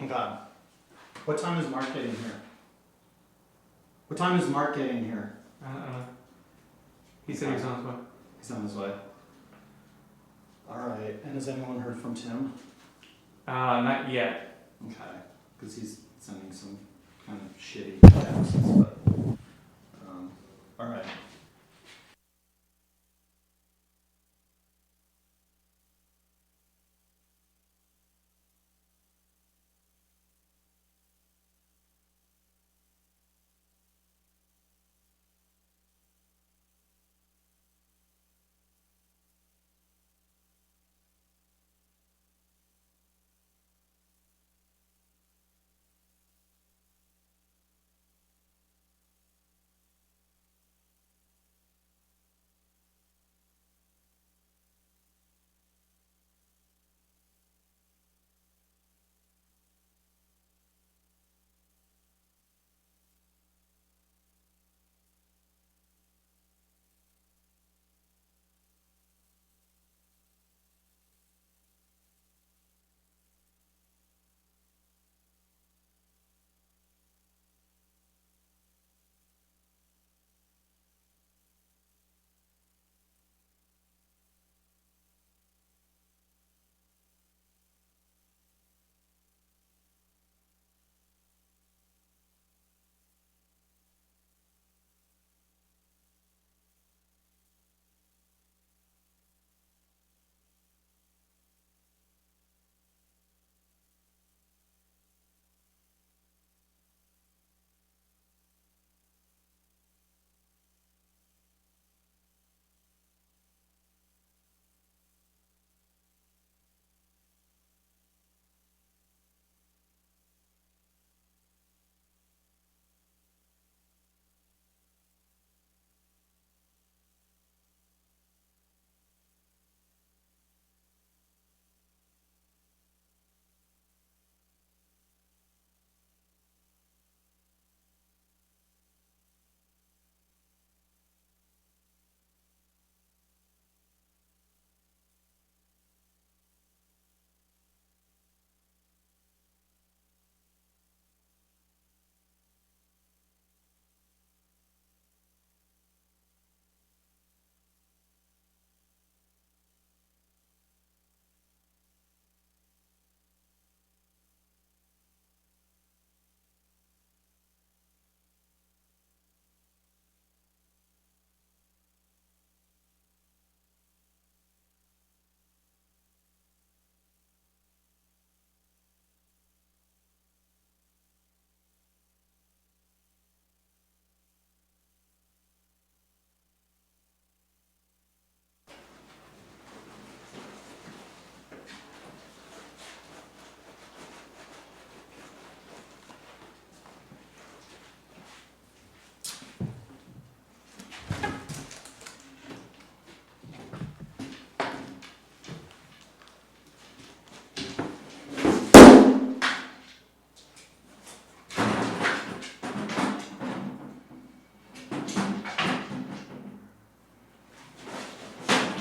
Okay. What time is Mark getting here? What time is Mark getting here? He said he was on his way. He's on his way. Alright, and has anyone heard from Tim? Not yet. Okay, because he's sending some kind of shitty texts, but, alright.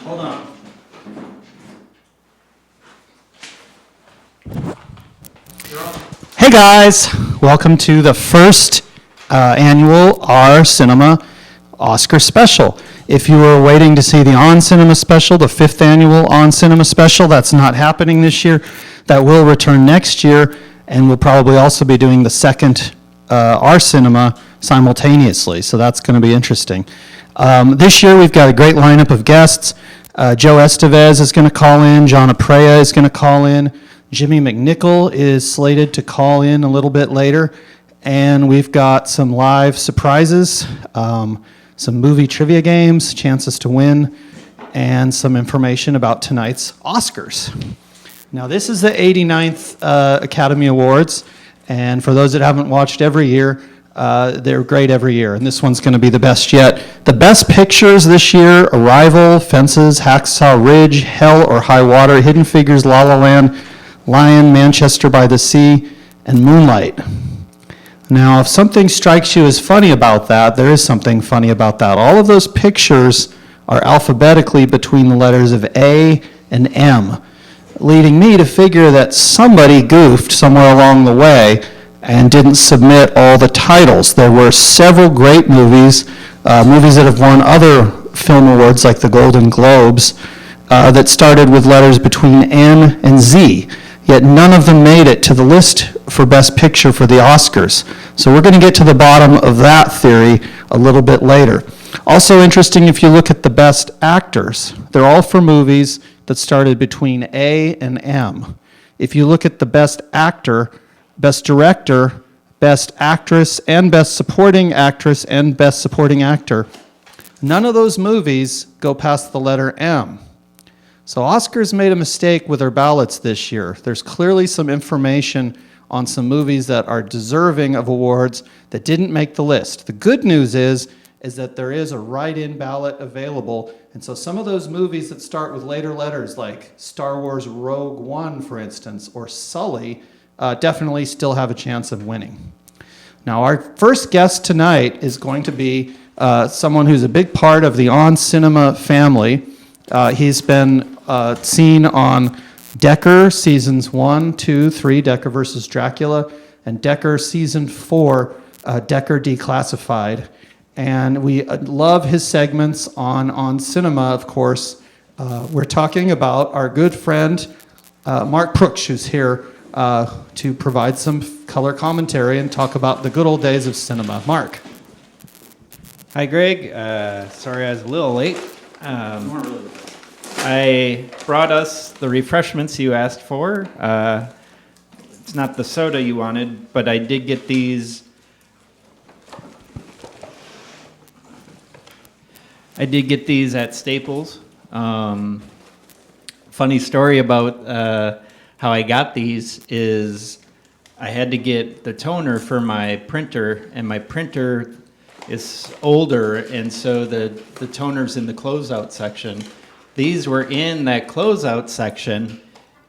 Hold on. Hey guys, welcome to the first annual R Cinema Oscar special. If you were waiting to see the On Cinema special, the 5th annual On Cinema special, that's not happening this year. That will return next year, and we'll probably also be doing the second R Cinema simultaneously, so that's going to be interesting. This year we've got a great lineup of guests. Joe Estevez is going to call in, John Aprea is going to call in, Jimmy McNichol is slated to call in a little bit later, and we've got some live surprises, some movie trivia games, chances to win, and some information about tonight's Oscars. Now this is the 89th Academy Awards, and for those that haven't watched every year, they're great every year, and this one's going to be the best yet. The best pictures this year: Arrival, Fences, Hacksaw Ridge, Hell or High Water, Hidden Figures, La La Land, Lion, Manchester by the Sea, and Moonlight. Now, if something strikes you as funny about that, there is something funny about that. All of those pictures are alphabetically between the letters of A and M. leading me to figure that somebody goofed somewhere along the way and didn't submit all the titles. There were several great movies, movies that have won other film awards like the Golden Globes, that started with letters between N and Z, yet none of them made it to the list for Best Picture for the Oscars. So we're going to get to the bottom of that theory a little bit later. Also interesting, if you look at the Best Actors, they're all for movies that started between A and M. If you look at the Best Actor, Best Director, Best Actress, and Best Supporting Actress and Best Supporting Actor, none of those movies go past the letter M. So Oscars made a mistake with their ballots this year. There's clearly some information on some movies that are deserving of awards that didn't make the list. The good news is that there is a write-in ballot available, and so some of those movies that start with later letters, like Star Wars Rogue One, for instance, or Sully, definitely still have a chance of winning. Now, our first guest tonight is going to be someone who's a big part of the On Cinema family. He's been seen on Decker seasons 1, 2, 3, Decker versus Dracula, and Decker season 4, Decker Declassified. And we love his segments on Cinema, of course. We're talking about our good friend Mark Pruksch, who's here to provide some color commentary and talk about the good old days of cinema. Mark. Hi, Greg. Sorry I was a little late. I brought us the refreshments you asked for. It's not the soda you wanted, but I did get these. At Staples. Funny story about how I got these is I had to get the toner for my printer, and my printer is older, and so the toner's in the closeout section. These were in that closeout section,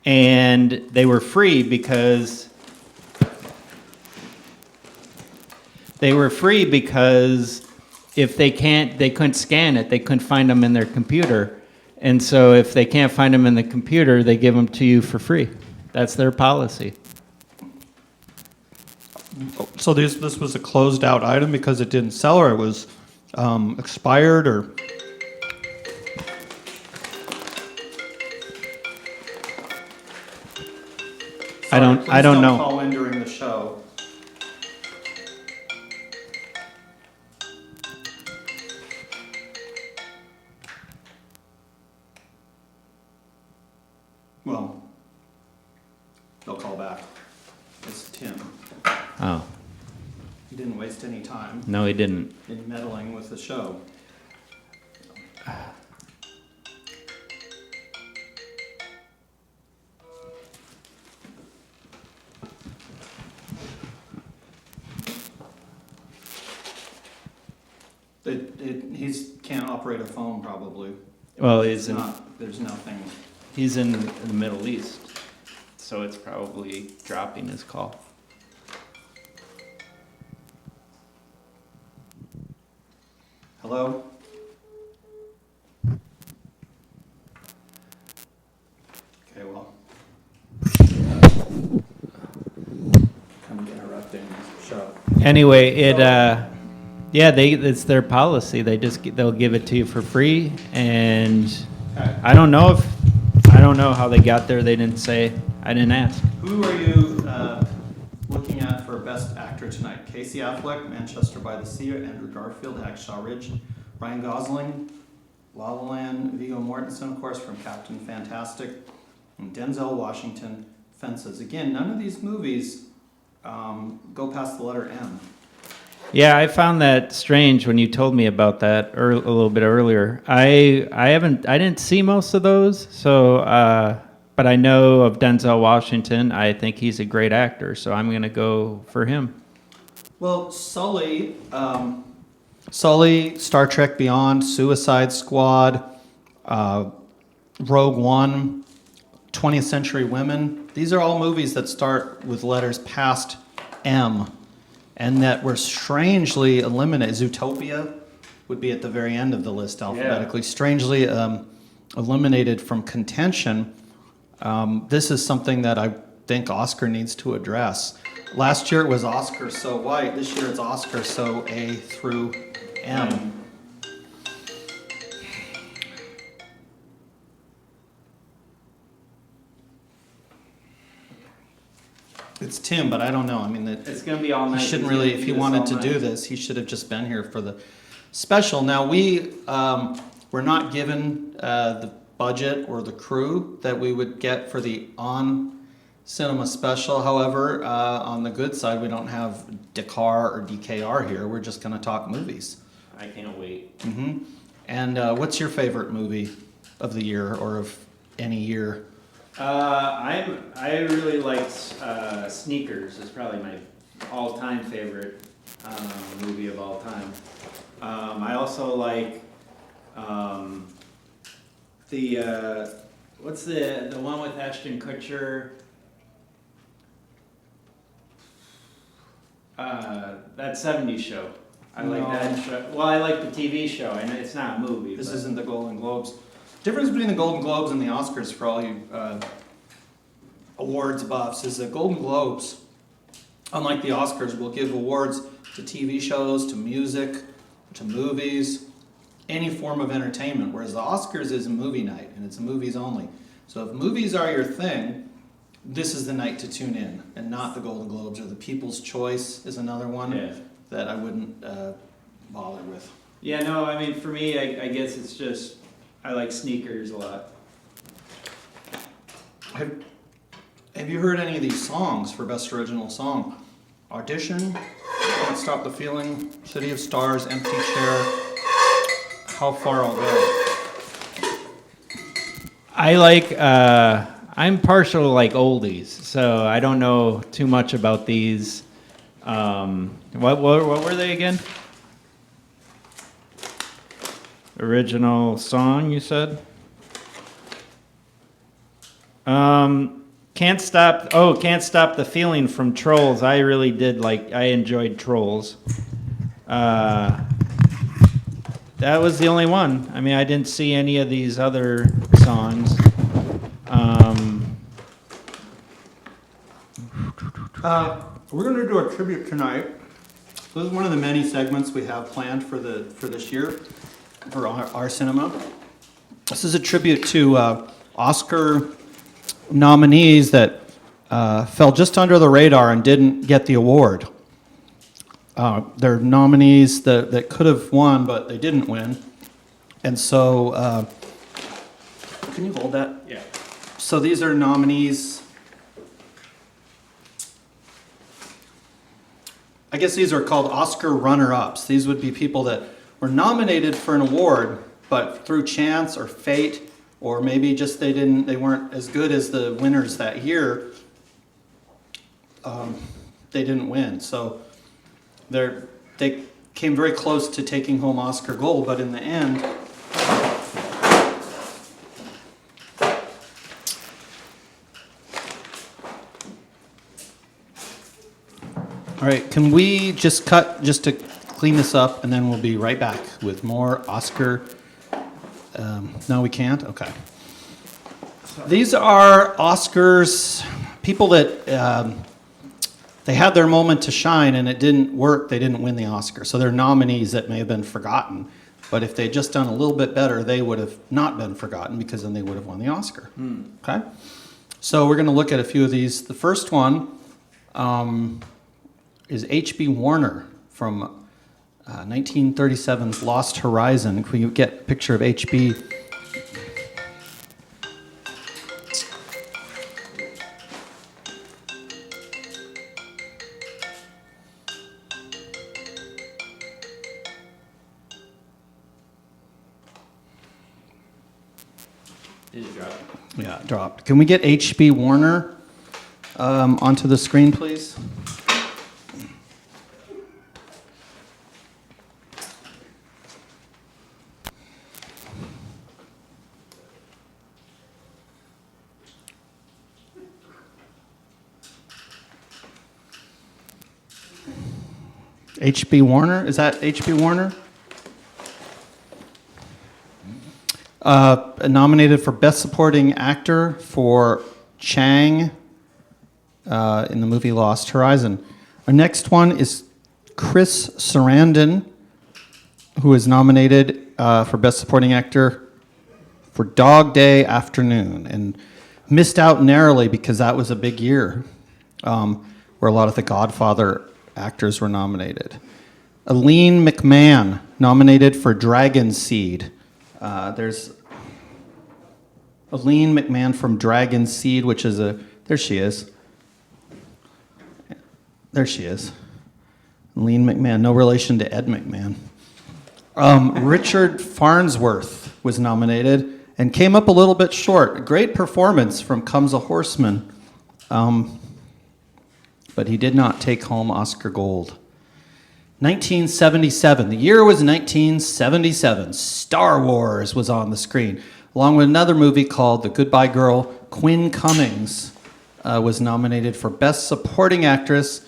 and they were free because if they couldn't scan it, they couldn't find them in their computer. And so if they can't find them in the computer, they give them to you for free. That's their policy. So this was a closed out item because it didn't sell, or it was expired, or? I don't know. Call in during the show. Well, they'll call back. It's Tim. Oh, He didn't waste any time no, he didn't. in meddling with the show. He can't operate a phone, probably. Well, There's nothing. he's in the Middle East, so it's probably dropping his call. Hello? Okay, well. Kind of interrupting the show. Anyway, it's their policy. They'll give it to you for free, and Okay. I don't know how they got there. They didn't say. I didn't ask. Who are you looking at for Best Actor tonight? Casey Affleck, Manchester by the Sea, Andrew Garfield, Hacksaw Ridge, Ryan Gosling, La La Land, Viggo Mortensen, of course, from Captain Fantastic, and Denzel Washington, Fences. Again, none of these movies go past the letter M. Yeah, I found that strange when you told me about that a little bit earlier. I didn't see most of those, so but I know of Denzel Washington. I think he's a great actor, so I'm gonna go for him. Well, Sully, Star Trek Beyond, Suicide Squad, Rogue One, 20th Century Women. These are all movies that start with letters past M, and that were strangely eliminated. Zootopia would be at the very end of the list alphabetically. Strangely eliminated from contention. This is something that I think Oscar needs to address. Last year it was Oscar so white. This year it's Oscar so A through M. It's Tim, but I don't know. I mean, It's gonna be all night. he shouldn't He's really, gonna if do he this wanted all to night. do this, he should have just been here for the special. Now, we're not given the budget or the crew that we would get for the on-cinema special. However, on the good side, we don't have Dakar or DKR here. We're just gonna talk movies. I can't wait. Hmm. And what's your favorite movie of the year or of any year? I really liked Sneakers. It's probably my all-time favorite movie of all time. I also like the what's the one with Ashton Kutcher? That '70s show. I like No. that show. Well, I like the TV show, and it's not a movie. This but- isn't the Golden Globes. Difference between the Golden Globes and the Oscars for all you awards buffs is the Golden Globes, unlike the Oscars, will give awards to TV shows, to music, to movies, any form of entertainment, whereas the Oscars is a movie night and it's movies only. So if movies are your thing, this is the night to tune in, and not the Golden Globes, or the People's Choice is another one Yeah. that I wouldn't bother with. Yeah, no, I mean, for me, I guess it's just, I like Sneakers a lot. Have you heard any of these songs for Best Original Song? Audition, Can't Stop the Feeling, City of Stars, Empty Chair, How Far I'll Go. I like, I'm partial to like oldies, so I don't know too much about these. What were they again? Original song, you said? Can't Stop the Feeling from Trolls. I really did I enjoyed Trolls. That was the only one. I mean, I didn't see any of these other songs. We're going to do a tribute tonight. This is one of the many segments we have planned for this year for our cinema. This is a tribute to Oscar nominees that fell just under the radar and didn't get the award. They're nominees that could have won, but they didn't win. And so, can you hold that? Yeah. So these are nominees. I guess these are called Oscar runner-ups. These would be people that were nominated for an award, but through chance or fate, or maybe just they weren't as good as the winners that year, they didn't win. So they came very close to taking home Oscar gold, but in the end, all right, can we just cut just to clean this up, and then we'll be right back with more Oscar. No, we can't? Okay. These are Oscars, people that they had their moment to shine and it didn't work, they didn't win the Oscar. So they're nominees that may have been forgotten. But if they'd just done a little bit better, they would have not been forgotten because then they would have won the Oscar. Okay? So we're going to look at a few of these. The first one is H.B. Warner from 1937's Lost Horizon. Can we get a picture of H.B.? Did it drop? Yeah, it dropped. Can we get H.B. Warner onto the screen, please? H.B. Warner? Is that H.B. Warner? Nominated for Best Supporting Actor for Chang in the movie Lost Horizon. Our next one is Chris Sarandon, who is nominated for Best Supporting Actor for Dog Day Afternoon, and missed out narrowly because that was a big year where a lot of the Godfather actors were nominated. Aline McMahon, nominated for Dragon Seed. There's Aline McMahon from Dragon Seed, which is there she is. There she is. Aline McMahon, no relation to Ed McMahon. Richard Farnsworth was nominated and came up a little bit short. A great performance from Comes a Horseman. But he did not take home Oscar Gold. 1977. The year was 1977. Star Wars was on the screen, along with another movie called The Goodbye Girl. Quinn Cummings was nominated for Best Supporting Actress,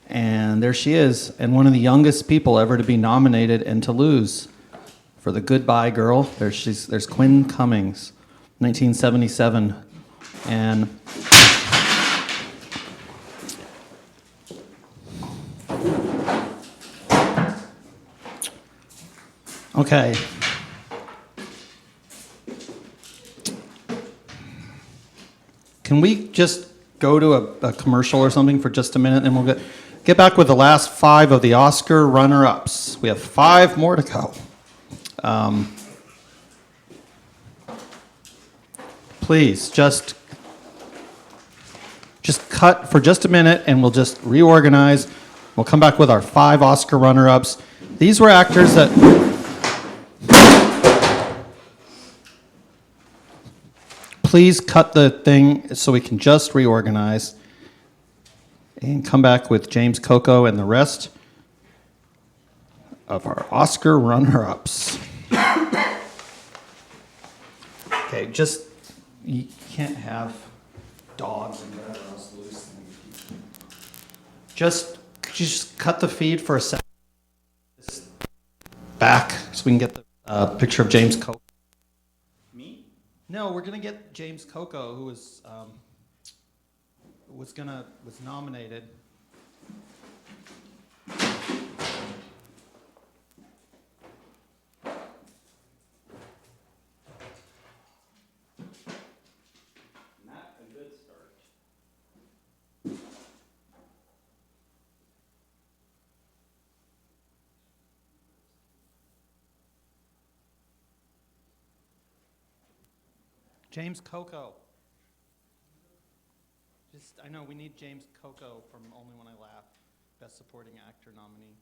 and there she is, and one of the youngest people ever to be nominated and to lose for The Goodbye Girl. There's Quinn Cummings, 1977, and okay. Can we just go to a commercial or something for just a minute, and we'll get back with the last 5 of the Oscar runner-ups. We have 5 more to go. Please, just cut for just a minute, and we'll just reorganize. We'll come back with our 5 Oscar runner-ups. These were actors that... Please cut the thing so we can just reorganize and come back with James Coco and the rest of our Oscar runner-ups. Okay, you can't have dogs and whatever else loose. Just cut the feed for a second. Back so we can get the picture of James Coco. No, we're gonna get James Coco, who was nominated. Not a good start. James Coco. I know we need James Coco from Only When I Laugh, Best Supporting Actor nominee.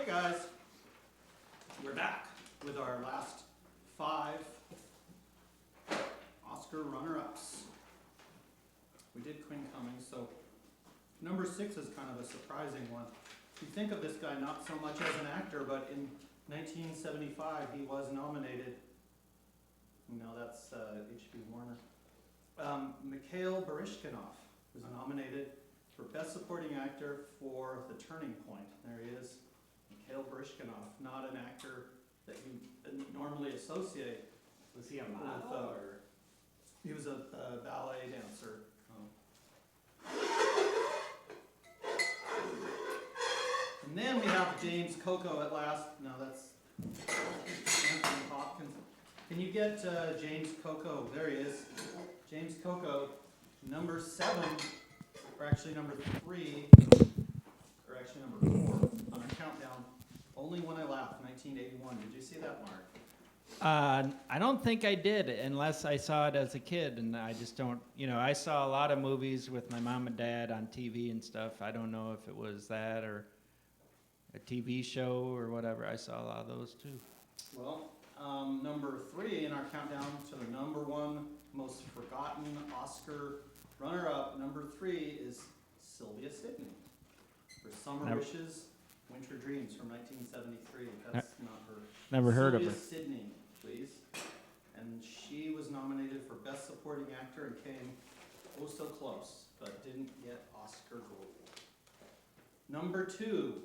Hey guys, we're back with our last 5 Oscar runner-ups. We did Quinn Cummings, so number 6 is kind of a surprising one. You think of this guy not so much as an actor, but in 1975 he was nominated. No, that's H.B. Warner. Mikhail Baryshnikov was nominated for Best Supporting Actor for The Turning Point. There he is, Mikhail Baryshnikov, not an actor that you normally associate. Was he a model, or? He was a ballet dancer. And then we have James Coco at last. No, that's Anthony Hopkins. Can you get James Coco? There he is. James Coco, number 7, or actually number 3, or actually number 4 on our countdown. Only When I Laugh, 1981. Did you see that, Mark? I don't think I did, unless I saw it as a kid, and I just don't, I saw a lot of movies with my mom and dad on TV and stuff. I don't know if it was that or a TV show or whatever. I saw a lot of those too. Well, number 3 in our countdown to the number 1 most forgotten Oscar runner-up, number 3 is Sylvia Sidney for Summer Wishes, Winter Dreams from 1973. That's not her. Never heard of her. Sylvia Sidney, please. And she was nominated for Best Supporting Actor and came oh so close, but didn't get Oscar gold. Number 2,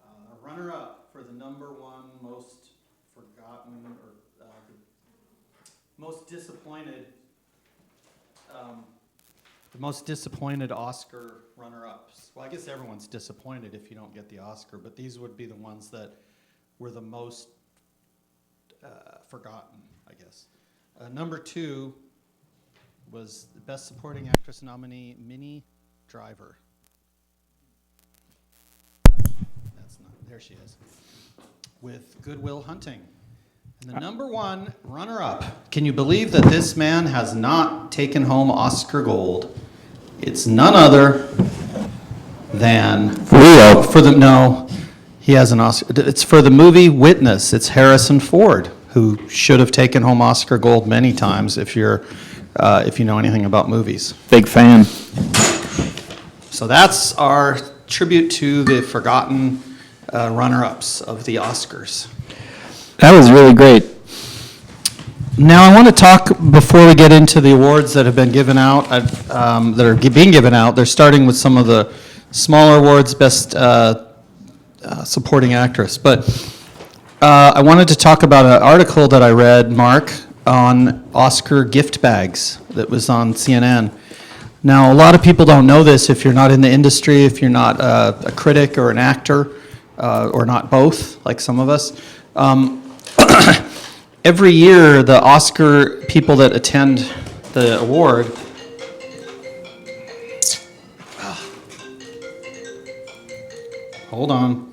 a runner-up for the number 1 most forgotten or most disappointed, the most disappointed Oscar runner-ups. Well, I guess everyone's disappointed if you don't get the Oscar, but these would be the ones that were the most forgotten, I guess. Number 2 was the Best Supporting Actress nominee, Minnie Driver. That's not, there she is, with Good Will Hunting. And the number 1 runner-up. Can you believe that this man has not taken home Oscar gold? It's none other than Leo. No, he has an Oscar. It's for the movie Witness. It's Harrison Ford, who should have taken home Oscar gold many times if you know anything about movies. Big fan. So that's our tribute to the forgotten runner-ups of the Oscars. That was really great. Now I want to talk, before we get into the awards that have been given out, that are being given out. They're starting with some of the smaller awards, Best Supporting Actress. But I wanted to talk about an article that I read, Mark, on Oscar gift bags that was on CNN. Now, a lot of people don't know this if you're not in the industry, if you're not a critic or an actor, or not both, like some of us. Every year, the Oscar people that attend the award hold on.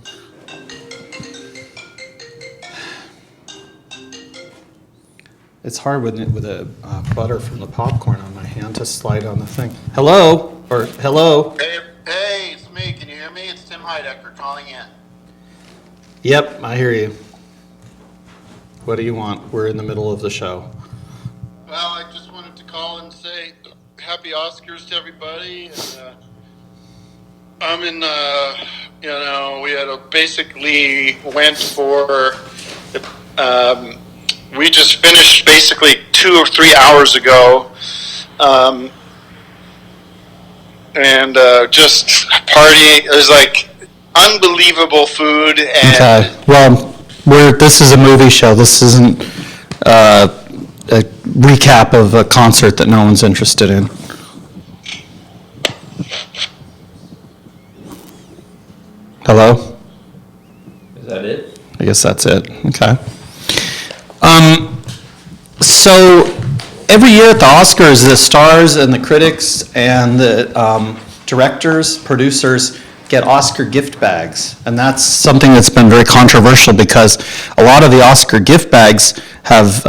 It's hard with a butter from the popcorn on my hand to slide on the thing. Hello? Or hello? Hey, it's me. Can you hear me? It's Tim Heidecker calling in. Yep, I hear you. What do you want? We're in the middle of the show. Well, I just wanted to call and say happy Oscars to everybody. And, I'm in, we had basically went for, we just finished basically 2 or 3 hours ago. Just partying. It was like unbelievable food. And Okay, well, this is a movie show. This isn't a recap of a concert that no one's interested in. Hello? Is that it? I guess that's it. Okay. So every year at the Oscars, the stars and the critics and the directors, producers get Oscar gift bags. And that's something that's been very controversial because a lot of the Oscar gift bags have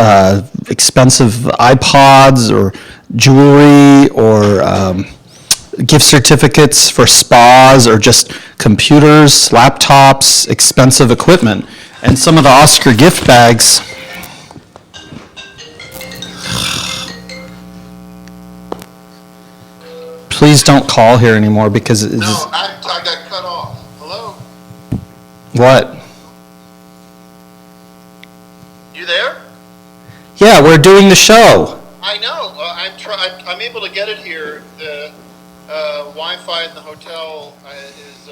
expensive iPods or jewelry or gift certificates for spas or just computers, laptops, expensive equipment. And some of the Oscar gift bags. Please don't call here anymore because it's No, I got cut off. Hello? what? You there? Yeah, we're doing the show. I know. I'm able to get it here. The Wi-Fi in the hotel is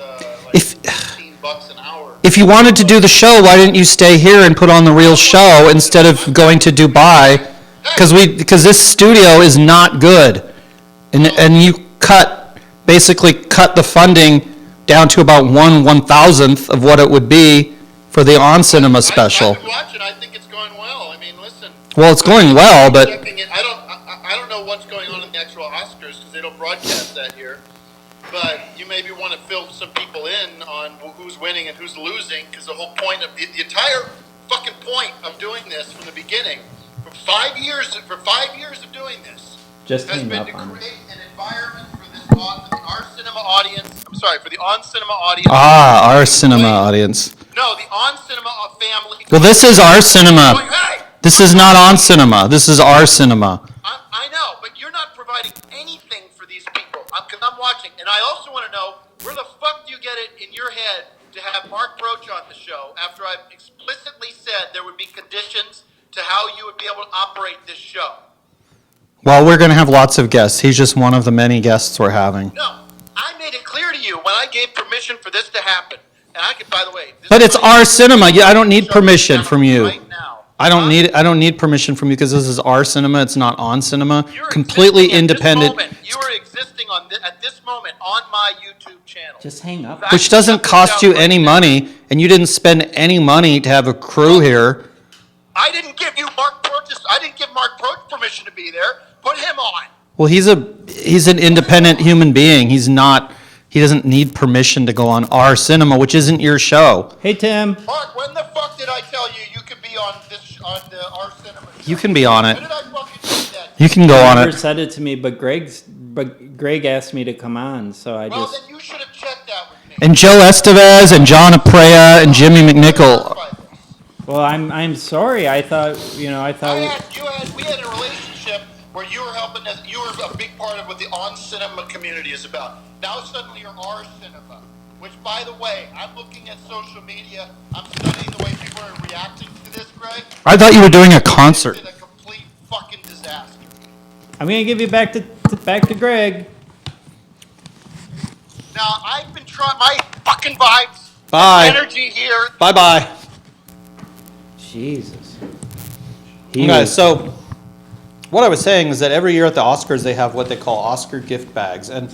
like If- $15 an hour. If you wanted to do the show, why didn't you stay here and put on the real show instead of going to Dubai? Because this studio is not good. And you basically cut the funding down to about 1/1000th of what it would be for the On Cinema special. I've been watching. I think it's going well. I mean, listen. Well, it's going well, but Checking it. I don't know what's going on in the actual Oscars because they don't broadcast that here. But you maybe want to fill some people in on who's winning and who's losing, because the whole point of the entire fucking point of doing this from the beginning, for 5 years of doing this, Just has hang been up to on it. create an environment for our cinema audience. I'm sorry, for the On Cinema audience. our cinema audience. No, the On Cinema family. Well, this is our cinema. Going, hey, This is not On Cinema. This is our cinema. I know, but you're not providing anything for these people. Because I'm watching, and I also want to know where the fuck do you get it in your head to have Mark Broach on the show after I've explicitly said there would be conditions to how you would be able to operate this show? Well, we're going to have lots of guests. He's just one of the many guests we're having. No, I made it clear to you when I gave permission for this to happen. And I could, by the way. But it's our cinema. Yeah, I don't need permission from you. Right now. I don't need permission from you because this is our cinema. It's not On Cinema. You're Completely existing at this independent, moment. You are existing at this moment on my YouTube channel. Just hang up. Fact, which doesn't shut this cost down you right any now. money, and you didn't spend any money to have a crew here. I didn't give you Mark Broach. I didn't give Mark Broach permission to be there. Put him on. Well, he's an independent human being. He doesn't need permission to go on our cinema, which isn't your show. Hey, Tim. Mark, when the fuck did I tell you you could be on our cinema show? You can be on it. When did I fucking say that? You can go on Never it. said it to me, but Greg asked me to come on, so I Well, just. then you should have checked that with me. And Joe Estevez and John Aprea and Jimmy McNichol. Well, I'm sorry. I thought We had a relationship where you were helping us. You were a big part of what the On Cinema community is about. Now suddenly you're our cinema. Which, by the way, I'm looking at social media. I'm studying the way people are reacting to this, Greg. I thought you were doing a concert. It's been a complete fucking disaster. I'm gonna give you back to Greg. Now I've been trying my fucking vibes, Bye. energy here. Bye-bye. Jesus. Okay, so what I was saying is that every year at the Oscars, they have what they call Oscar gift bags. And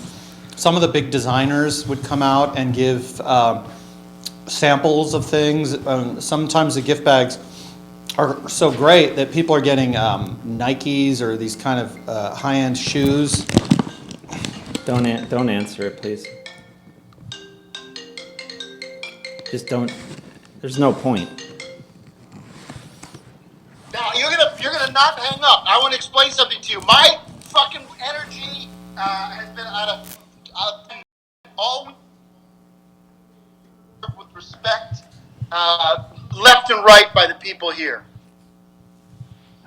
some of the big designers would come out and give samples of things. Sometimes the gift bags are so great that people are getting Nikes or these kind of high-end shoes. Don't answer it, please. Just don't. There's no point. Now you're gonna not hang up. I want to explain something to you. My fucking energy has been out of all with respect, left and right by the people here.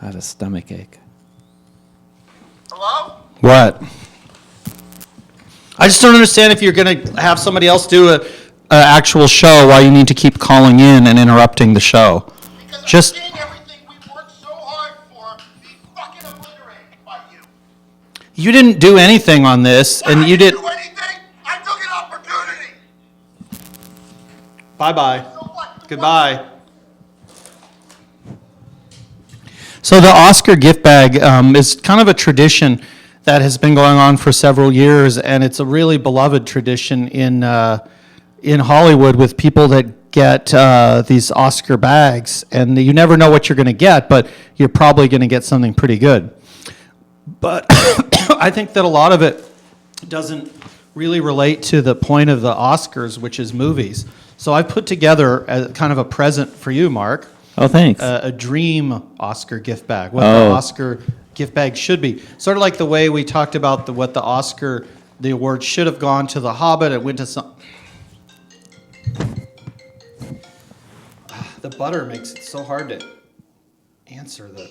I had a stomach ache. Hello? What? I just don't understand if you're going to have somebody else do a actual show why you need to keep calling in and interrupting the show. Because Just- I'm seeing everything we've worked so hard for be fucking obliterated by you. You didn't do anything on this, and I you didn't did. do anything. I took an opportunity. Bye-bye. So what? Goodbye. So the Oscar gift bag is kind of a tradition that has been going on for several years, and it's a really beloved tradition in Hollywood with people that get these Oscar bags, and you never know what you're going to get, but you're probably going to get something pretty good. But I think that a lot of it doesn't really relate to the point of the Oscars, which is movies. So I've put together a kind of a present for you, Mark. Oh, thanks. A dream Oscar gift bag, what Oh. the Oscar gift bag should be. Sort of like the way we talked about what the Oscar the award should have gone to The Hobbit. It went to some. The butter makes it so hard to answer the.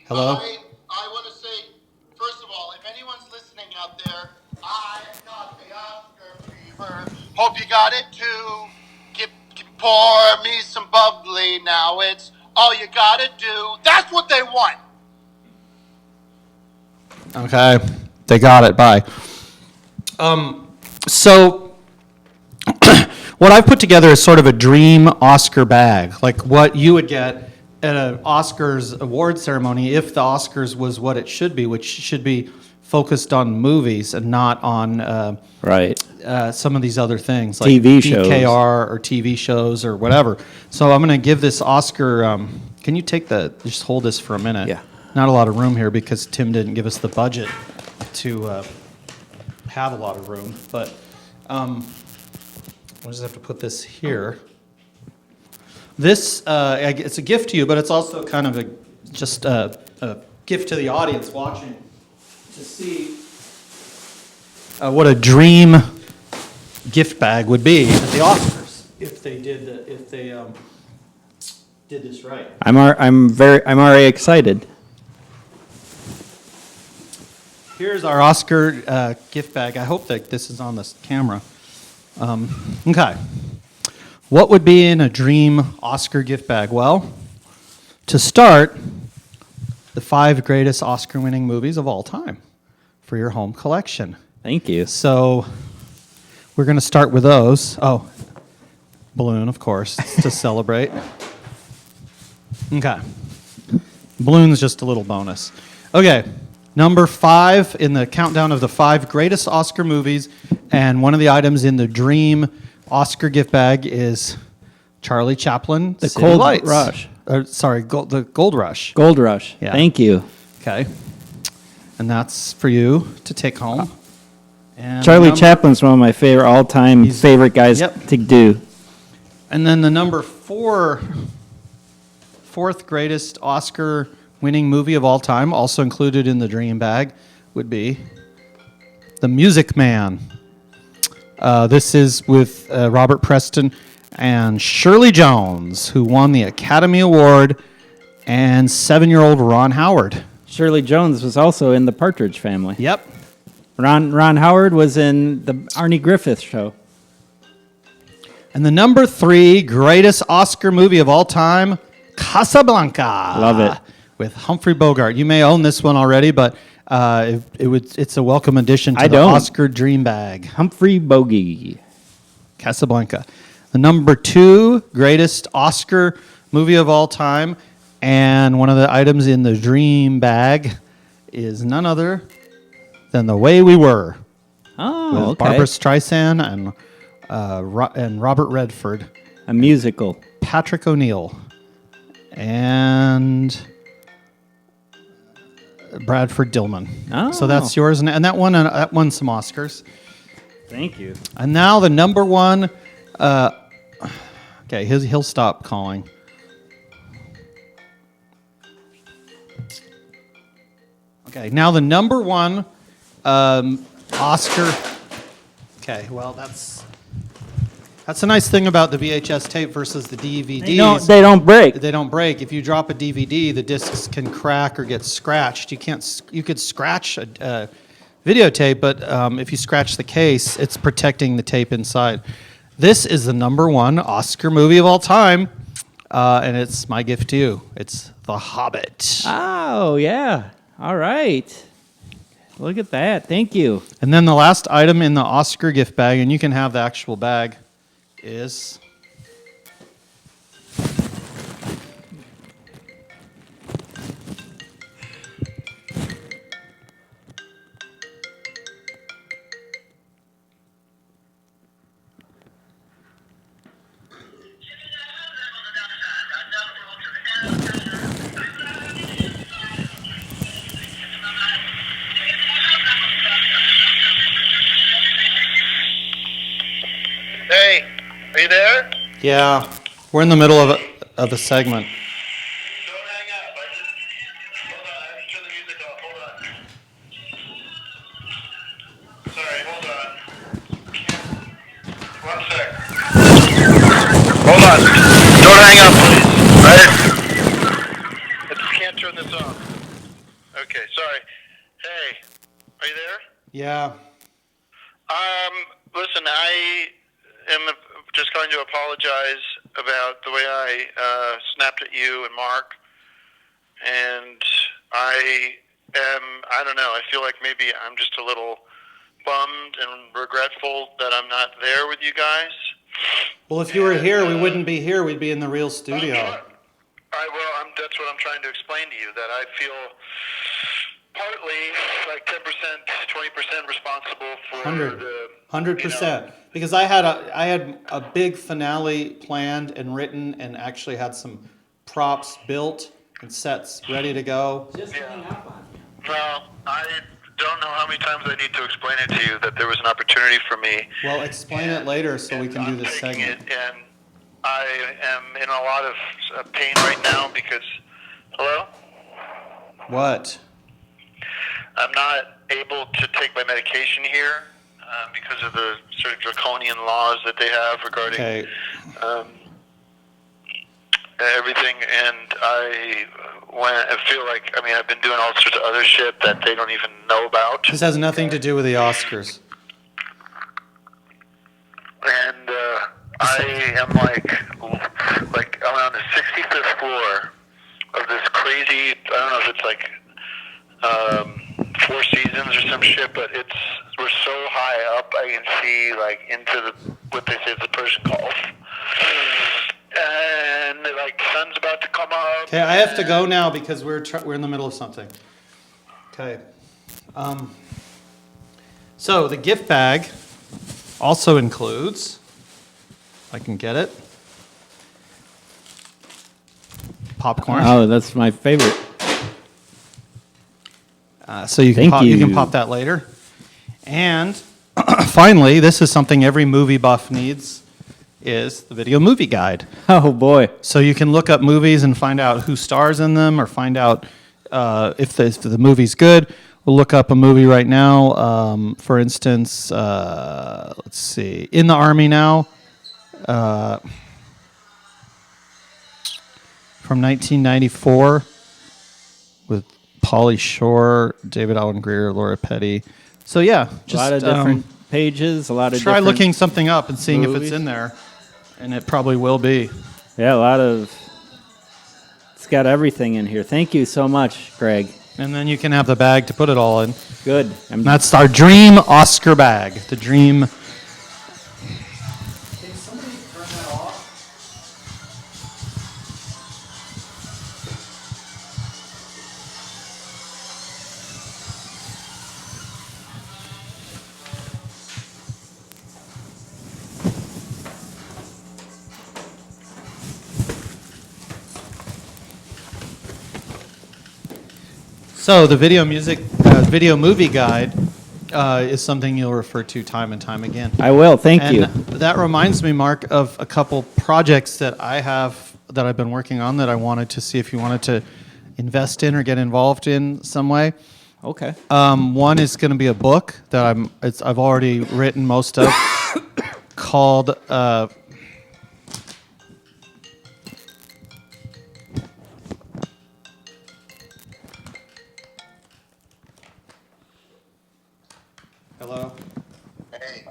Hello? I want to say, first of all, if anyone's listening out there, I got the Oscar fever. Hope you got it too. Pour me some bubbly now. It's all you gotta do. That's what they want. Okay, they got it. Bye. So, what I've put together is sort of a dream Oscar bag, like what you would get at an Oscars award ceremony if the Oscars was what it should be, which should be focused on movies and not on Right. some of these other things, like TV shows. DKR or TV shows or whatever. So I'm going to give this Oscar. Can you just hold this for a minute? Yeah. Not a lot of room here because Tim didn't give us the budget to have a lot of room. But we'll just have to put this here. This it's a gift to you, but it's also kind of a gift to the audience watching to see what a dream gift bag would be at the Oscars if they did this right. I'm already excited. Here's our Oscar gift bag. I hope that this is on this camera. Okay. What would be in a dream Oscar gift bag? Well, to start, the 5 greatest Oscar-winning movies of all time for your home collection. Thank you. So we're going to start with those. Oh, balloon, of course, to celebrate. Okay. Balloon's just a little bonus. Okay. Number 5 in the countdown of the 5 greatest Oscar movies, and one of the items in the dream Oscar gift bag is Charlie Chaplin, The City Gold Lights. Rush. The Gold Rush. Gold Rush. Yeah. Thank you. Okay. And that's for you to take home. And Charlie number- Chaplin's one of my all-time He's- favorite guys Yep. to do. And then the number 4, fourth greatest Oscar winning movie of all time, also included in the dream bag, would be The Music Man. This is with Robert Preston and Shirley Jones, who won the Academy Award, and 7-year-old Ron Howard. Shirley Jones was also in the Partridge Family. Yep. Ron Howard was in the Arnie Griffith Show. And the number 3 greatest Oscar movie of all time, Casablanca. Love it. With Humphrey Bogart. You may own this one already, but it's a welcome addition to I the don't. Oscar dream bag. Humphrey Bogey. Casablanca. The number 2 greatest Oscar movie of all time, and one of the items in the dream bag is none other than The Way We Were. Oh, With okay. Barbara Streisand and Robert Redford, A musical. Patrick O'Neill, and Bradford Dillman. Oh. So that's yours, and that won some Oscars. Thank you. And now the number 1. Okay, he'll stop calling. Okay, now the number 1 Oscar. Okay, well that's a nice thing about the VHS tape versus the DVDs. They don't break. They don't break. If you drop a DVD, the discs can crack or get scratched. You could scratch a videotape, but if you scratch the case, it's protecting the tape inside. This is the number 1 Oscar movie of all time, and it's my gift to you. It's The Hobbit. Oh, yeah. All right. Look at that. Thank you. And then the last item in the Oscar gift bag, and you can have the actual bag, is Hey, are you there? yeah. We're in the middle of a segment. Don't hang up. Hold on. I have to turn the music off. Hold on. 1 sec. Hold on. Don't hang up, please. I just can't turn this off. Okay, sorry. Hey, are you there? Yeah. Listen, I am just going to apologize about the way I snapped at you and Mark. And I don't know, I feel like maybe I'm just a little bummed and regretful that I'm not there with you guys. Well, if you were here, we wouldn't be here. We'd be in the real studio. That's what I'm trying to explain to you, that I feel partly like 10%, 20% responsible for the 100%. Because I had a big finale planned and written, and actually had some props built and sets ready to go. Well, I don't know how many times I need to explain it to you that there was an opportunity for me. Well, explain it later so we can do this taking segment. it, and I am in a lot of pain right now because, hello? What? I'm not able to take my medication here because of the sort of draconian laws that they have regarding Okay. everything, and I feel like, I mean, I've been doing all sorts of other shit that they don't even know about. This has nothing to do with the Oscars. And I am like I'm on the 65th floor of this crazy, I don't know if it's like Four Seasons or some shit, but we're so high up I can see like into what they say is the Persian Gulf. And like the sun's about to come up. Okay, I have to go now because we're in the middle of something. Okay. So the gift bag also includes, if I can get it, popcorn. Oh, that's my favorite. So you can Thank pop, you can you. pop that later. And finally, this is something every movie buff needs, is the video movie guide. Oh boy. So you can look up movies and find out who stars in them, or find out if the movie's good. We'll look up a movie right now. For instance, let's see, In the Army Now, from 1994, with Pauly Shore, David Allen Greer, Laura Petty. So yeah, A lot of different pages, a lot of try different... looking something up and seeing if movies. it's in there, and it probably will be. Yeah, a lot of... It's got everything in here. Thank you so much, Greg. And then you can have the bag to put it all in. Good. And that's our dream Oscar bag. The dream. Can somebody turn that off? So the video movie guide is something you'll refer to time and time again. I will. Thank And you. that reminds me, Mark, of a couple projects that I have that I've been working on that I wanted to see if you wanted to invest in or get involved in some way. Okay. One is going to be a book that I've already written most of, called Hello. Hey,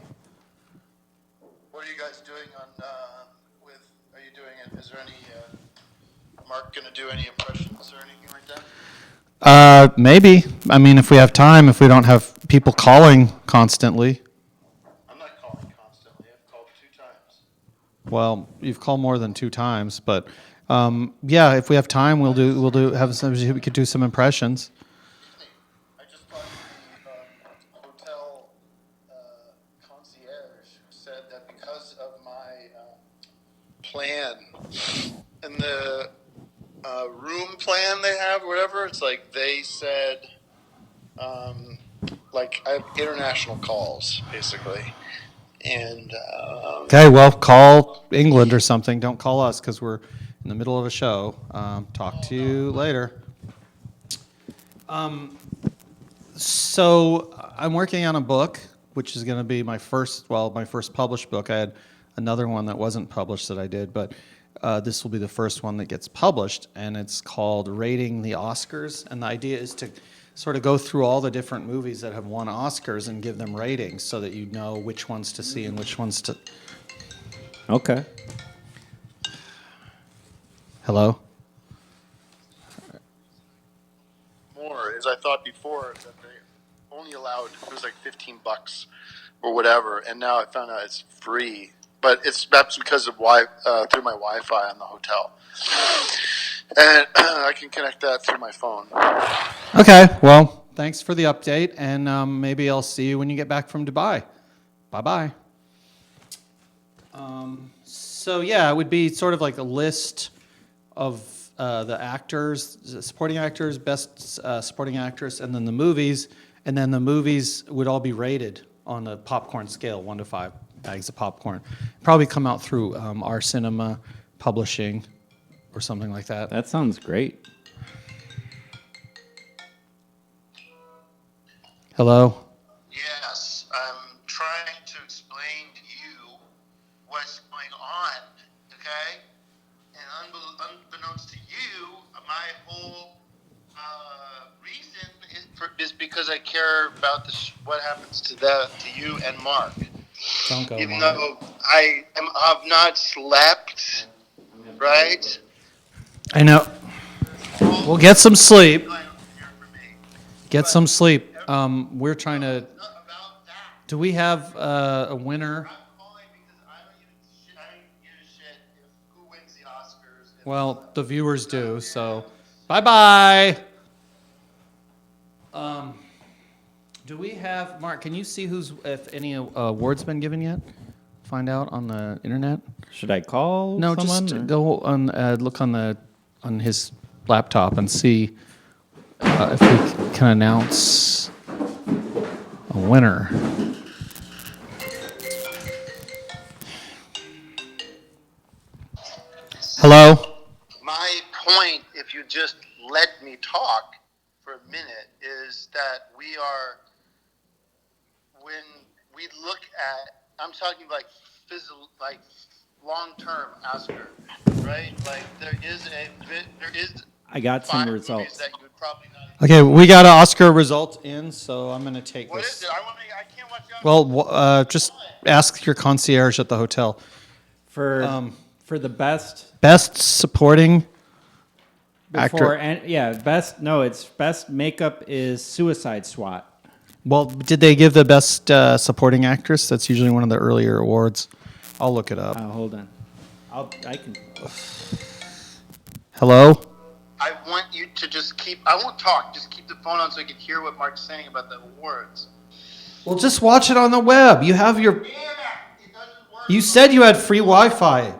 what are you guys doing are you doing it, is there any, Mark gonna do any impressions or anything like that? Maybe. I mean, if we have time, if we don't have people calling constantly. I'm not calling constantly, I've called 2 times. Well, you've called more than 2 times, but yeah, if we have time, we could do some impressions. I just talked to the hotel concierge who said that because of my plan and the room plan they have, whatever, it's like they said, like I have international calls basically, and Okay, well, call England or something. Don't call us because we're in the middle of a show. Talk to you later. So I'm working on a book which is going to be my first published book. I had another one that wasn't published that I did, but this will be the first one that gets published, and it's called Rating the Oscars. And the idea is to sort of go through all the different movies that have won Oscars and give them ratings so that you know which ones to see and which ones to... Okay. Hello? More, as I thought before, that they only allowed, it was like $15 or whatever, and now I found out it's free. But that's because of through my Wi-Fi on the hotel, and I can connect that through my phone. Okay, well, thanks for the update, and maybe I'll see you when you get back from Dubai. Bye-bye. So yeah, it would be sort of like a list of the actors, supporting actors, best supporting actress, and then the movies, and then the movies would all be rated on a popcorn scale, 1 to 5 bags of popcorn. Probably come out through our cinema publishing or something like that. That sounds great. Hello? Yes, I'm trying to explain to you what's going on, okay? And unbeknownst to you, my whole reason is because I care about what happens to you and Mark. Don't go, Even Mark. though I have not slept, right? I know. We'll get some sleep. Going here for me. Get some sleep. We're trying to... Not about that. Do we have a winner? I'm calling because I don't give a shit if who wins the Oscars. Well, the viewers do, so bye-bye. Do we have, Mark, can you see if any awards been given yet? Find out on the internet? Should I call No, someone? just or- go on, look on his laptop and see if we can announce a winner. Hello? My point, if you just let me talk for a minute, is that when we look at, I'm talking like long-term Oscar, right? Like there is I got some 5 movies results. that you would probably not. Okay, we got an Oscar result in, so I'm going to take What this. is it? I can't watch it. On Well, just ask your concierge at the hotel. For the best Best supporting before actor. it's best makeup is Suicide SWAT. Well, did they give the best supporting actress? That's usually one of the earlier awards. I'll look it up. Hold on. I can. Hello? I want you to I won't talk, just keep the phone on so I can hear what Mark's saying about the awards. Well, just watch it on the web. You have your. Yeah, it doesn't work. You said you had free Wi-Fi. No, this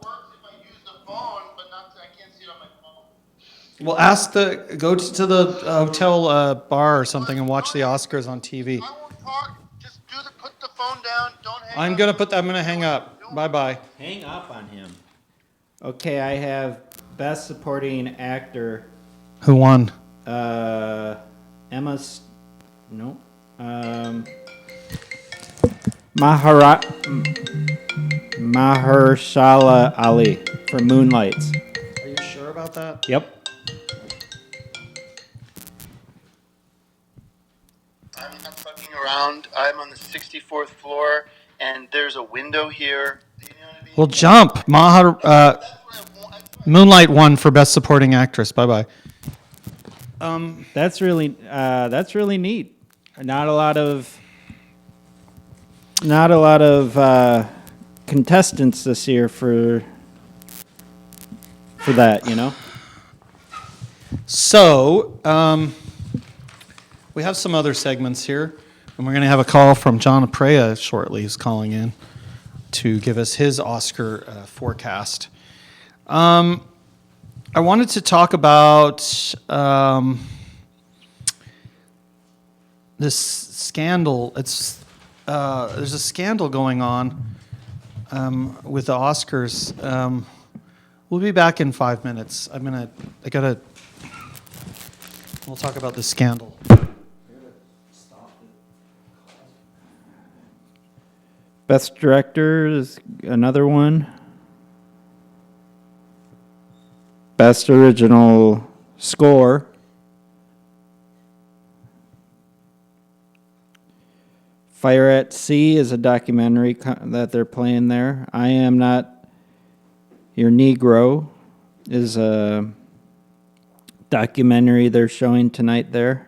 works if I use the phone, but I can't see it on my phone. Well, go to the hotel bar or something and watch the Oscars on TV. I won't talk. Just put the phone down. Don't hang I'm up. gonna hang up. Bye-bye. Hang up on him. Okay, I have best supporting actor. Who won? Mahershala Ali for Moonlights. Are you sure about that? Yep. I'm not fucking around. I'm on the 64th floor, and there's a window here. You know what I mean? Well, jump. That's what I want. That's what Moonlight won for best supporting actress. Bye-bye. That's really neat. Not a lot of contestants this year for that, you know. So, we have some other segments here, and we're going to have a call from John Aprea shortly, who's calling in to give us his Oscar forecast. I wanted to talk about this scandal. There's a scandal going on with the Oscars. We'll be back in 5 minutes. We'll talk about the scandal. Best Director is another one. Best Original Score. Fire at Sea is a documentary that they're playing there. I Am Not Your Negro is a documentary they're showing tonight there.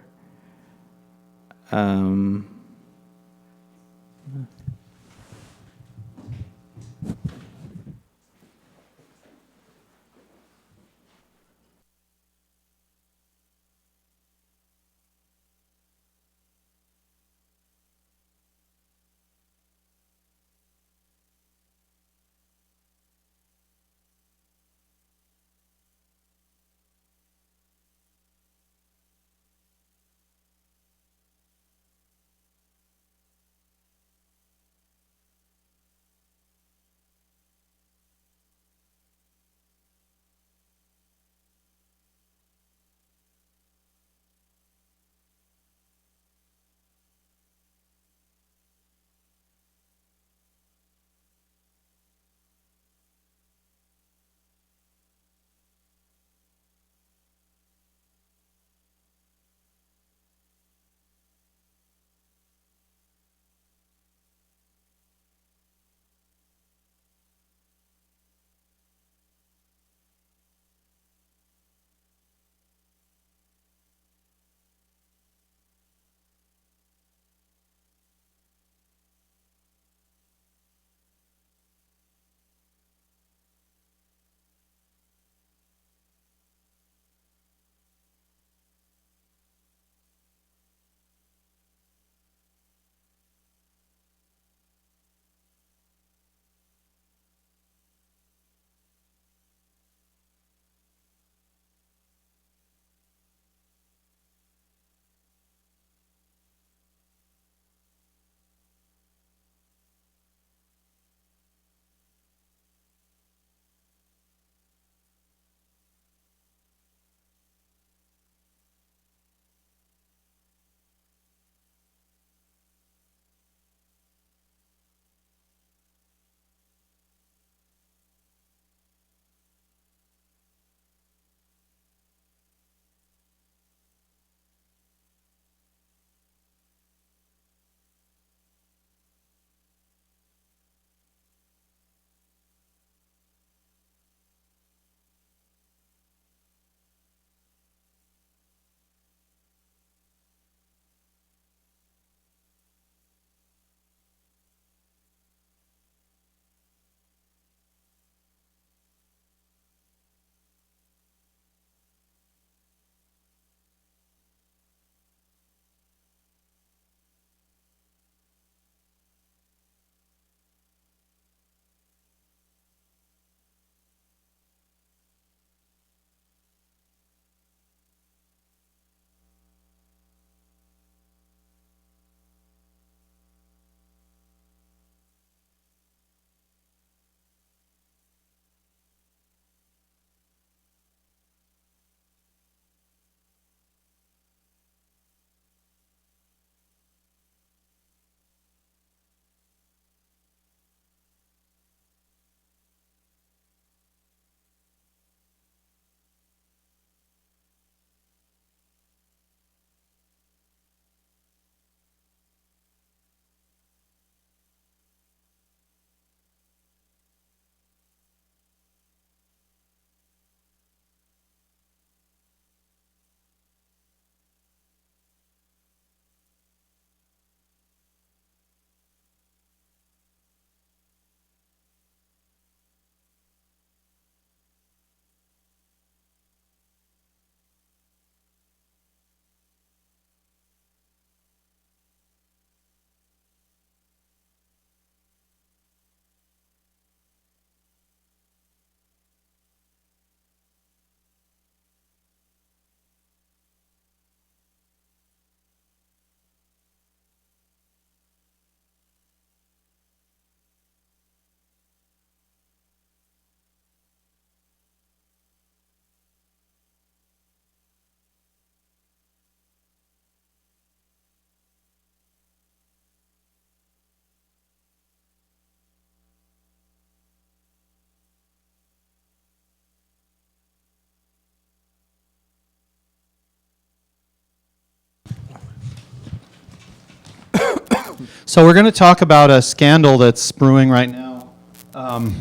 So we're going to talk about a scandal that's brewing right now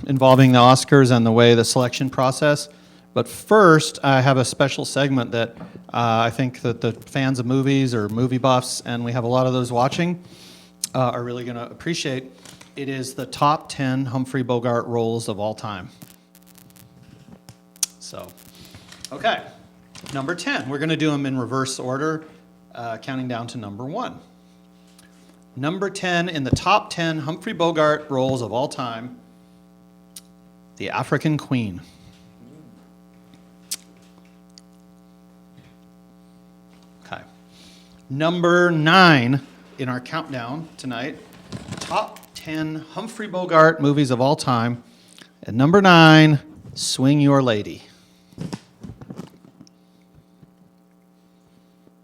involving the Oscars and the way the selection process. But first, I have a special segment that I think that the fans of movies or movie buffs, and we have a lot of those watching, are really going to appreciate. It is the top 10 Humphrey Bogart roles of all time. So, okay. Number 10. We're going to do them in reverse order, counting down to number 1. Number 10 in the top 10 Humphrey Bogart roles of all time, The African Queen. Okay. Number 9 in our countdown tonight, top 10 Humphrey Bogart movies of all time. And number 9, Swing Your Lady.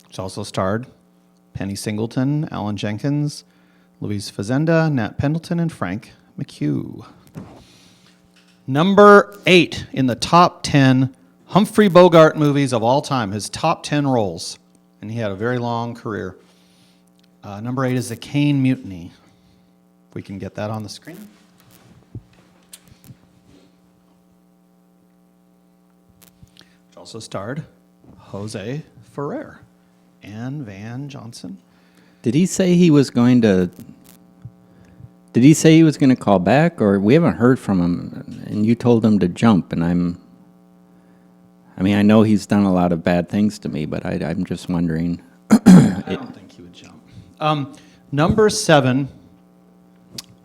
Which also starred Penny Singleton, Alan Jenkins, Louise Fazenda, Nat Pendleton, and Frank McHugh. Number 8 in the top 10 Humphrey Bogart movies of all time, his top 10 roles. And he had a very long career. Number 8 is The Caine Mutiny. If we can get that on the screen. Which also starred Jose Ferrer, Anne Van Johnson. Did he say he was going to? Did he say he was going to call back, or we haven't heard from him? And you told him to jump, and I mean, I know he's done a lot of bad things to me, but I'm just wondering. I don't think he would jump. Number 7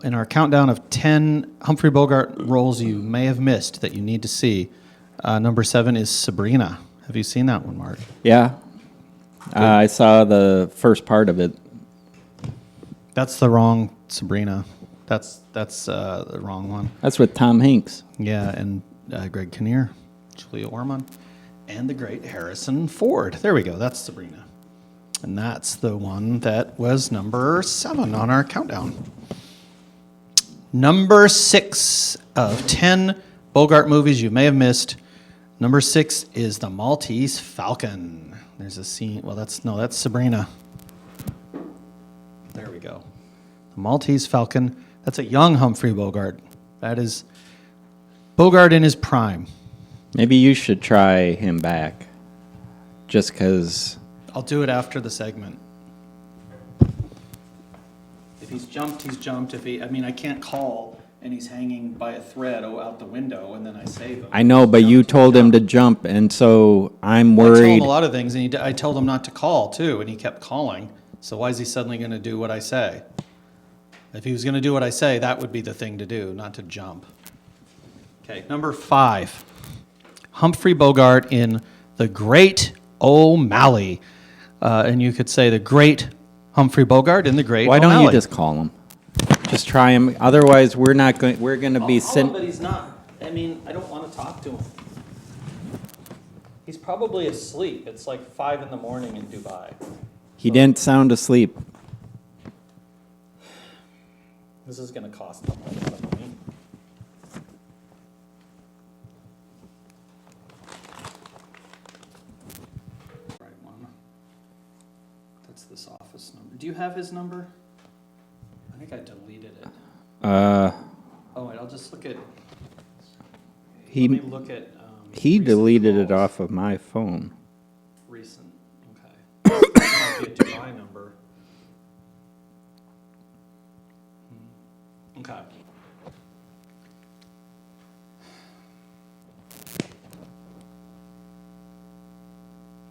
in our countdown of 10 Humphrey Bogart roles you may have missed that you need to see. Number 7 is Sabrina. Have you seen that one, Mark? Yeah, I saw the first part of it. That's the wrong Sabrina. That's the wrong one. That's with Tom Hanks. Yeah, and Greg Kinnear, Julia Ormond, and the great Harrison Ford. There we go. That's Sabrina. And that's the one that was number 7 on our countdown. Number 6 of 10 Bogart movies you may have missed. Number 6 is The Maltese Falcon. There's a scene. Well, that's Sabrina. There we go. The Maltese Falcon. That's a young Humphrey Bogart. That is Bogart in his prime. Maybe you should try him back, just because. I'll do it after the segment. If he's jumped, he's jumped. I can't call and he's hanging by a thread out the window and then I save him. I know, but you told him to jump, and so I'm I told worried. him a lot of things, and I told him not to call too, and he kept calling. So why is he suddenly going to do what I say? If he was going to do what I say, that would be the thing to do, not to jump. Okay, number 5. Humphrey Bogart in The Great O'Malley. And you could say The Great Humphrey Bogart in The Great Why O'Malley. don't you just call him? Just try him. Otherwise, we're not going. We're going to be sitting. But he's not. I don't want to talk to him. He's probably asleep. It's like 5 in the morning in Dubai. He didn't sound asleep. This is going to cost him a lot of money. Right one. That's this office number. Do you have his number? I think I deleted it. Oh wait, I'll just look at. Let me He look at. he recent deleted it calls. off of my phone. Recent. Okay. That might be a Dubai number. Okay.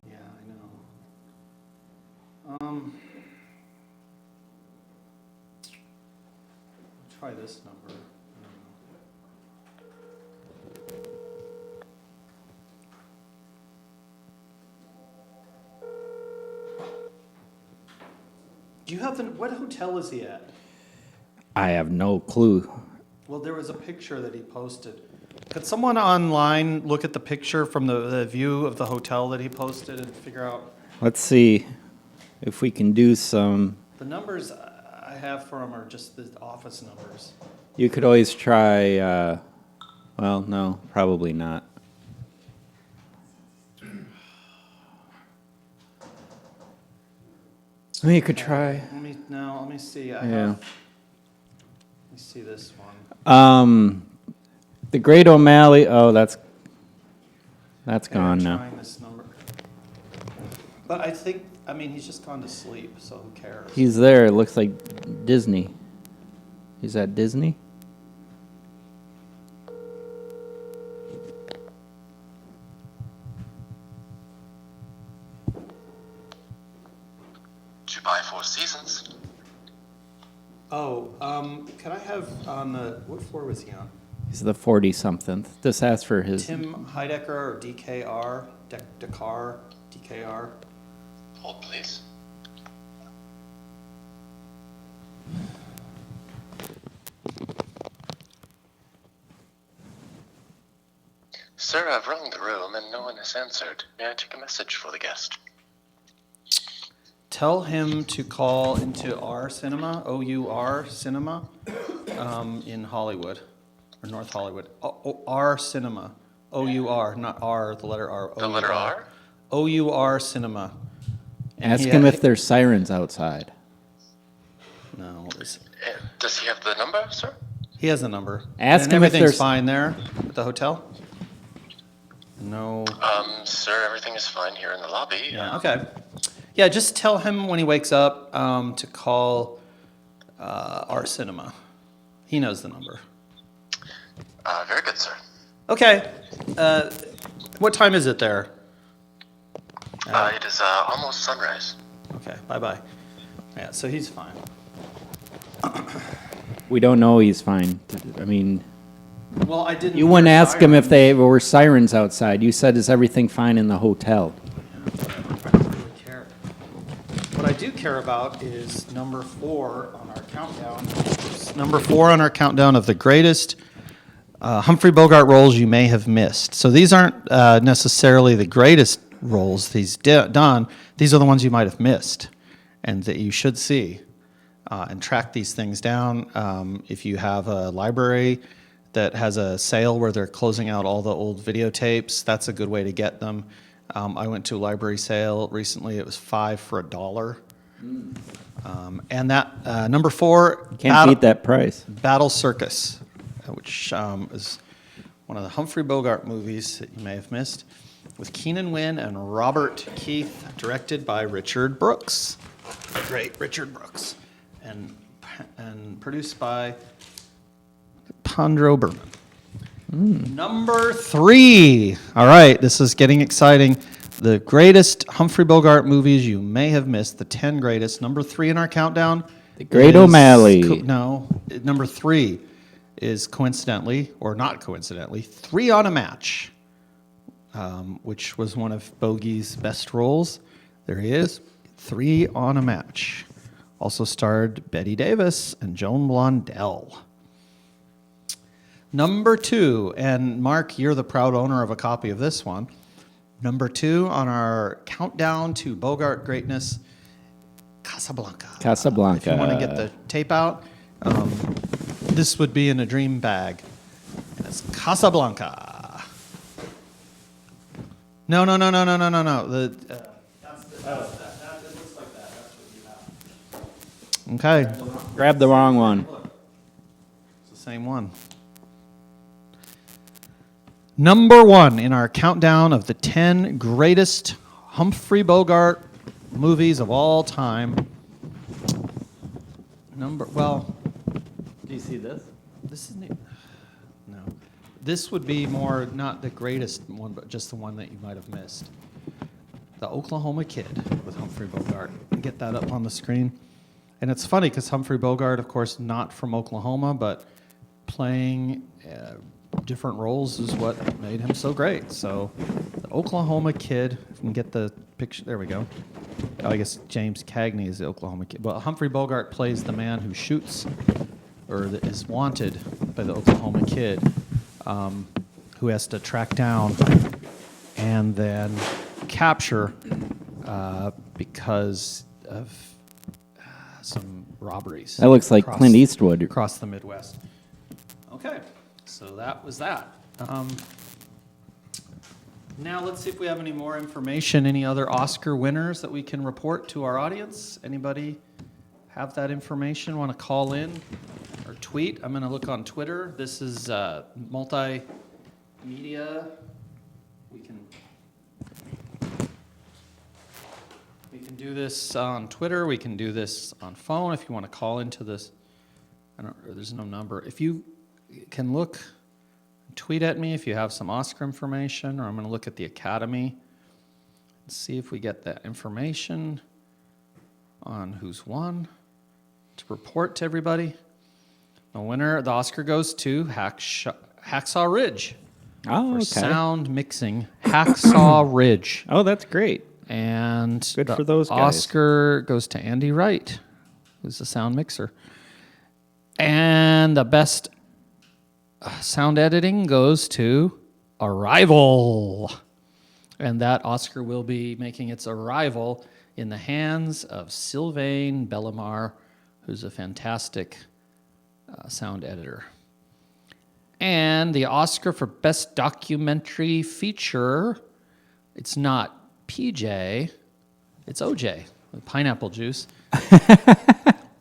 Yeah, I know. I'll try this number. Do you have what hotel is he at? I have no clue. Well, there was a picture that he posted. Could someone online look at the picture from the view of the hotel that he posted and figure out? Let's see if we can do some. The numbers I have for him are just the office numbers. You could always try. Well, no, probably not. Well, you could try. Let me see. Yeah. Let me see this one. The Great O'Malley. Oh, that's gone now. Trying this number. But I mean, he's just gone to sleep, so who cares? He's there. It looks like Disney. Is that Disney? Did you buy Four Seasons? Oh, can I have on what floor was he on? He's the 40-something. Just ask for his. Tim Heidecker or DKR? Dakar? DKR? Hold, please. Sir, I've rung the room and no one has answered. May I take a message for the guest? Tell him to call into our cinema, OUR Cinema, in Hollywood, or North Hollywood. Our Cinema, OUR, not R, the letter R. The letter R? OUR Cinema. And Ask him if there's sirens outside. No, Does he have the number, sir? he has a number. Ask And him if everything's there's- fine there at the hotel? No. Sir, everything is fine here in the lobby. Yeah, okay. Yeah, just tell him when he wakes up to call our cinema. He knows the number. Very good, sir. Okay. What time is it there? It is almost sunrise. Okay, bye-bye. Yeah, so he's fine. We don't know he's fine. I mean, Well, I didn't. you wouldn't ask him if they were sirens outside. You said, is everything fine in the hotel? Care. What I do care about is number 4 on our countdown. Number 4 on our countdown of the greatest Humphrey Bogart roles you may have missed. So these aren't necessarily the greatest roles he's done. These are the ones you might have missed and that you should see. And track these things down. If you have a library that has a sale where they're closing out all the old videotapes, that's a good way to get them. I went to a library sale recently. It was 5 for $1. And that number 4, Can't beat that price. Battle Circus, which is one of the Humphrey Bogart movies that you may have missed, with Keenan Wynn and Robert Keith, directed by Richard Brooks, the great Richard Brooks, and produced by Pandro Berman. Number 3. All right, this is getting exciting. The greatest Humphrey Bogart movies you may have missed, the 10 greatest. Number 3 in our countdown. The Great is O'Malley. No, number 3 is coincidentally, or not coincidentally, 3 on a Match, which was one of Bogey's best roles. There he is, 3 on a Match. Also starred Bette Davis and Joan Blondell. Number 2, and Mark, you're the proud owner of a copy of this one. Number 2 on our countdown to Bogart greatness, Casablanca. Casablanca. If you want to get the tape out, this would be in a dream bag. And it's Casablanca. No. The, that's the, that it looks like that. That's what you have. Okay. Grab the wrong one. It's the same one. Number 1 in our countdown of the 10 greatest Humphrey Bogart movies of all time. Do you see this? This is no. This would be more not the greatest one, but just the one that you might have missed. The Oklahoma Kid with Humphrey Bogart. Get that up on the screen. And it's funny because Humphrey Bogart, of course, not from Oklahoma, but playing different roles is what made him so great. So, the Oklahoma Kid, if we can get the picture, there we go. Oh, I guess James Cagney is the Oklahoma Kid. Well, Humphrey Bogart plays the man who shoots, or that is wanted by the Oklahoma Kid, who has to track down and then capture because of some robberies. That looks like across- Clint Eastwood. across the Midwest. Okay, so that was that. Now let's see if we have any more information, any other Oscar winners that we can report to our audience. Anybody have that information, want to call in or tweet? I'm going to look on Twitter. This is multimedia. We can do this on Twitter. We can do this on phone if you want to call into this. There's no number. If you can look, tweet at me if you have some Oscar information, or I'm going to look at the Academy and see if we get that information on who's won to report to everybody. The winner, the Oscar goes to Hacksaw Ridge Oh, for okay. sound mixing. Hacksaw Ridge. Oh, that's great. And Good the for those guys. Oscar goes to Andy Wright, who's the sound mixer. And the best sound editing goes to Arrival. And that Oscar will be making its arrival in the hands of Sylvain Bellemare, who's a fantastic sound editor. And the Oscar for Best Documentary Feature, it's not PJ, it's OJ, with pineapple juice.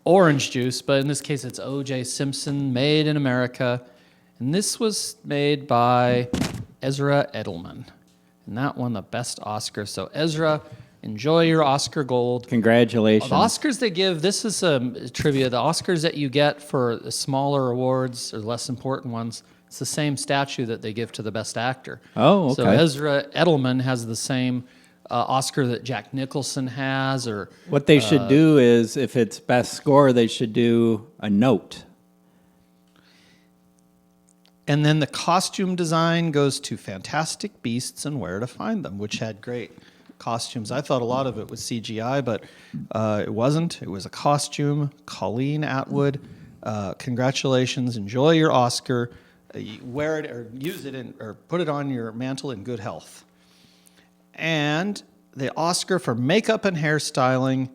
Orange juice, but in this case it's O.J. Simpson, Made in America. And this was made by Ezra Edelman. And that won the best Oscar. So Ezra, enjoy your Oscar gold. Congratulations. The Oscars they give, this is trivia, the Oscars that you get for the smaller awards or less important ones, it's the same statue that they give to the best actor. Oh, So okay. Ezra Edelman has the same Oscar that Jack Nicholson has, or What they should do is, if it's best score, they should do a note. and then the costume design goes to Fantastic Beasts and Where to Find Them, which had great costumes. I thought a lot of it was CGI, but it wasn't. It was a costume. Colleen Atwood, congratulations. Enjoy your Oscar. Wear it or use it or put it on your mantle in good health. And the Oscar for makeup and hairstyling,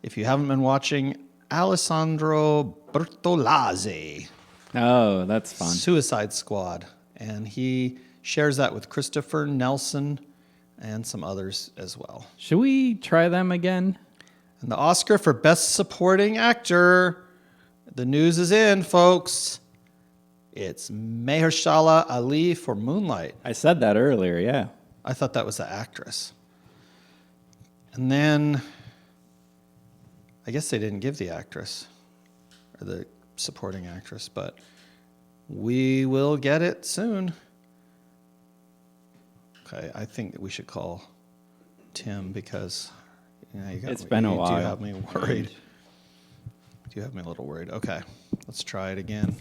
if you haven't been watching, Alessandro Bertolazzi. Oh, that's fun. Suicide Squad. And he shares that with Christopher Nelson and some others as well. Should we try them again? And the Oscar for Best Supporting Actor, the news is in, folks. It's Mahershala Ali for Moonlight. I said that earlier, yeah. I thought that was the actress. And then, I guess they didn't give the actress, or the supporting actress, but we will get it soon. Okay, I think that we should call Tim because It's been a you while. do have me worried. You have me a little worried. Okay, let's try it again.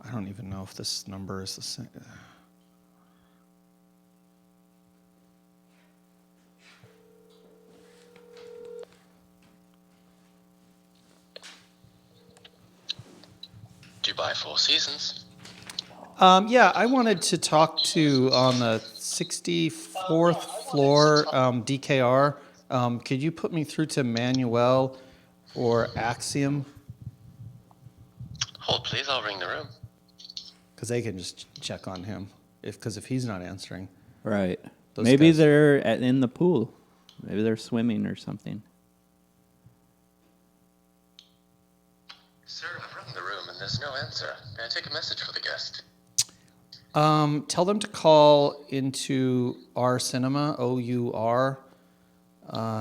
I don't even know if this number is the same. Do you buy Four Seasons? Yeah, I wanted to talk to on the 64th floor DKR. Could you put me through to Manuel or Axiom? Hold, please. I'll ring the room. Because they can just check on him. Because if he's not answering. Right. Those Maybe guys. they're in the pool. Maybe they're swimming or something. Sir, I've rung the room and there's no answer. May I take a message for the guest? Tell them to call into our cinema, OUR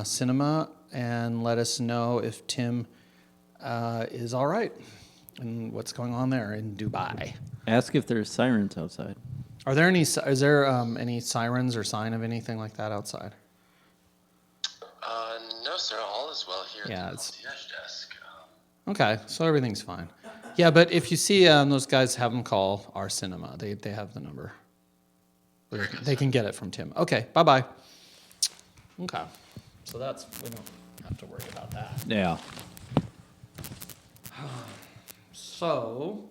cinema, and let us know if Tim is all right and what's going on there in Dubai. Ask if there's sirens outside. Are there any? Is there any sirens or sign of anything like that outside? No, sir. All is well here Yeah, at the it's- concierge desk. Okay, so everything's fine. Yeah, but if you see those guys, have them call our cinema. They have the number. They can get it from Tim. Okay, bye-bye. Okay, so we don't have to worry about that. Yeah. So,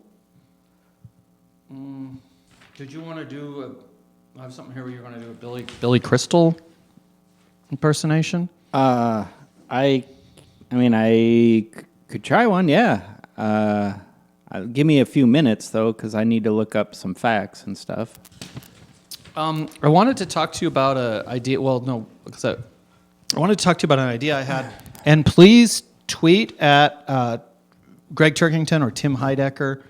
did you want to do I have something here where you're going to do a Billy Crystal impersonation? I mean, I could try one, yeah. Give me a few minutes, though, because I need to look up some facts and stuff. I wanted to talk to you about an idea. Well, no, because I wanted to talk to you about an idea I had. And please tweet at Greg Turkington or Tim Heidecker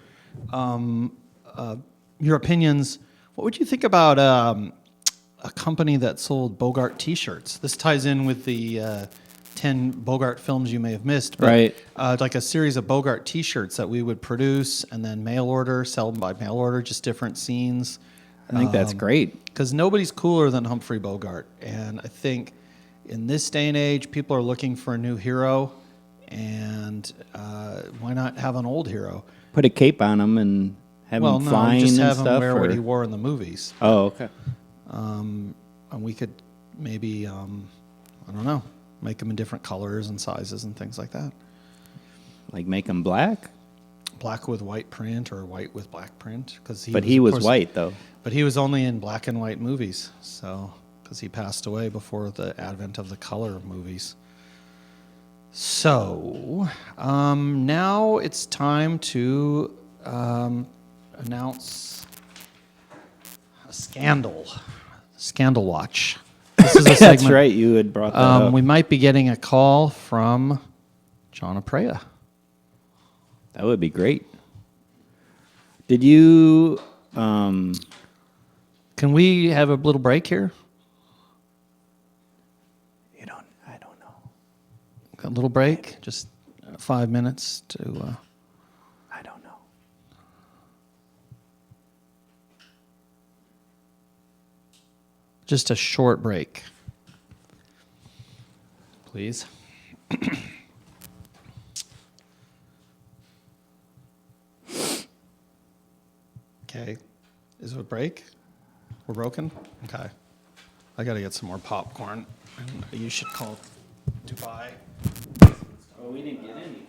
your opinions. What would you think about a company that sold Bogart T-shirts? This ties in with the 10 Bogart films you may have missed. But, Right. like a series of Bogart T-shirts that we would produce and then mail order, sell them by mail order, just different scenes. I think that's great. Because nobody's cooler than Humphrey Bogart. And I think in this day and age, people are looking for a new hero. And why not have an old hero? Put a cape on him and have Well, him no, flying just and have him stuff. wear what or- he wore in the movies. Oh, okay. And we could maybe, I don't know, make them in different colors and sizes and things like that. Like make him black? Black with white print or white with black print. But he of was course- white, though. But he was only in black and white movies, so because he passed away before the advent of the color movies. So now it's time to announce a scandal watch. This is a That's segment. right. You had brought that up. We might be getting a call from John Aprea. That would be great. Did you? Can we have a little break here? I don't know. A little break, just 5 minutes to. I don't know. Just a short break. Please. Okay. Is it a break? We're broken? Okay. I got to get some more popcorn. And you should call Dubai. Oh, we didn't get any.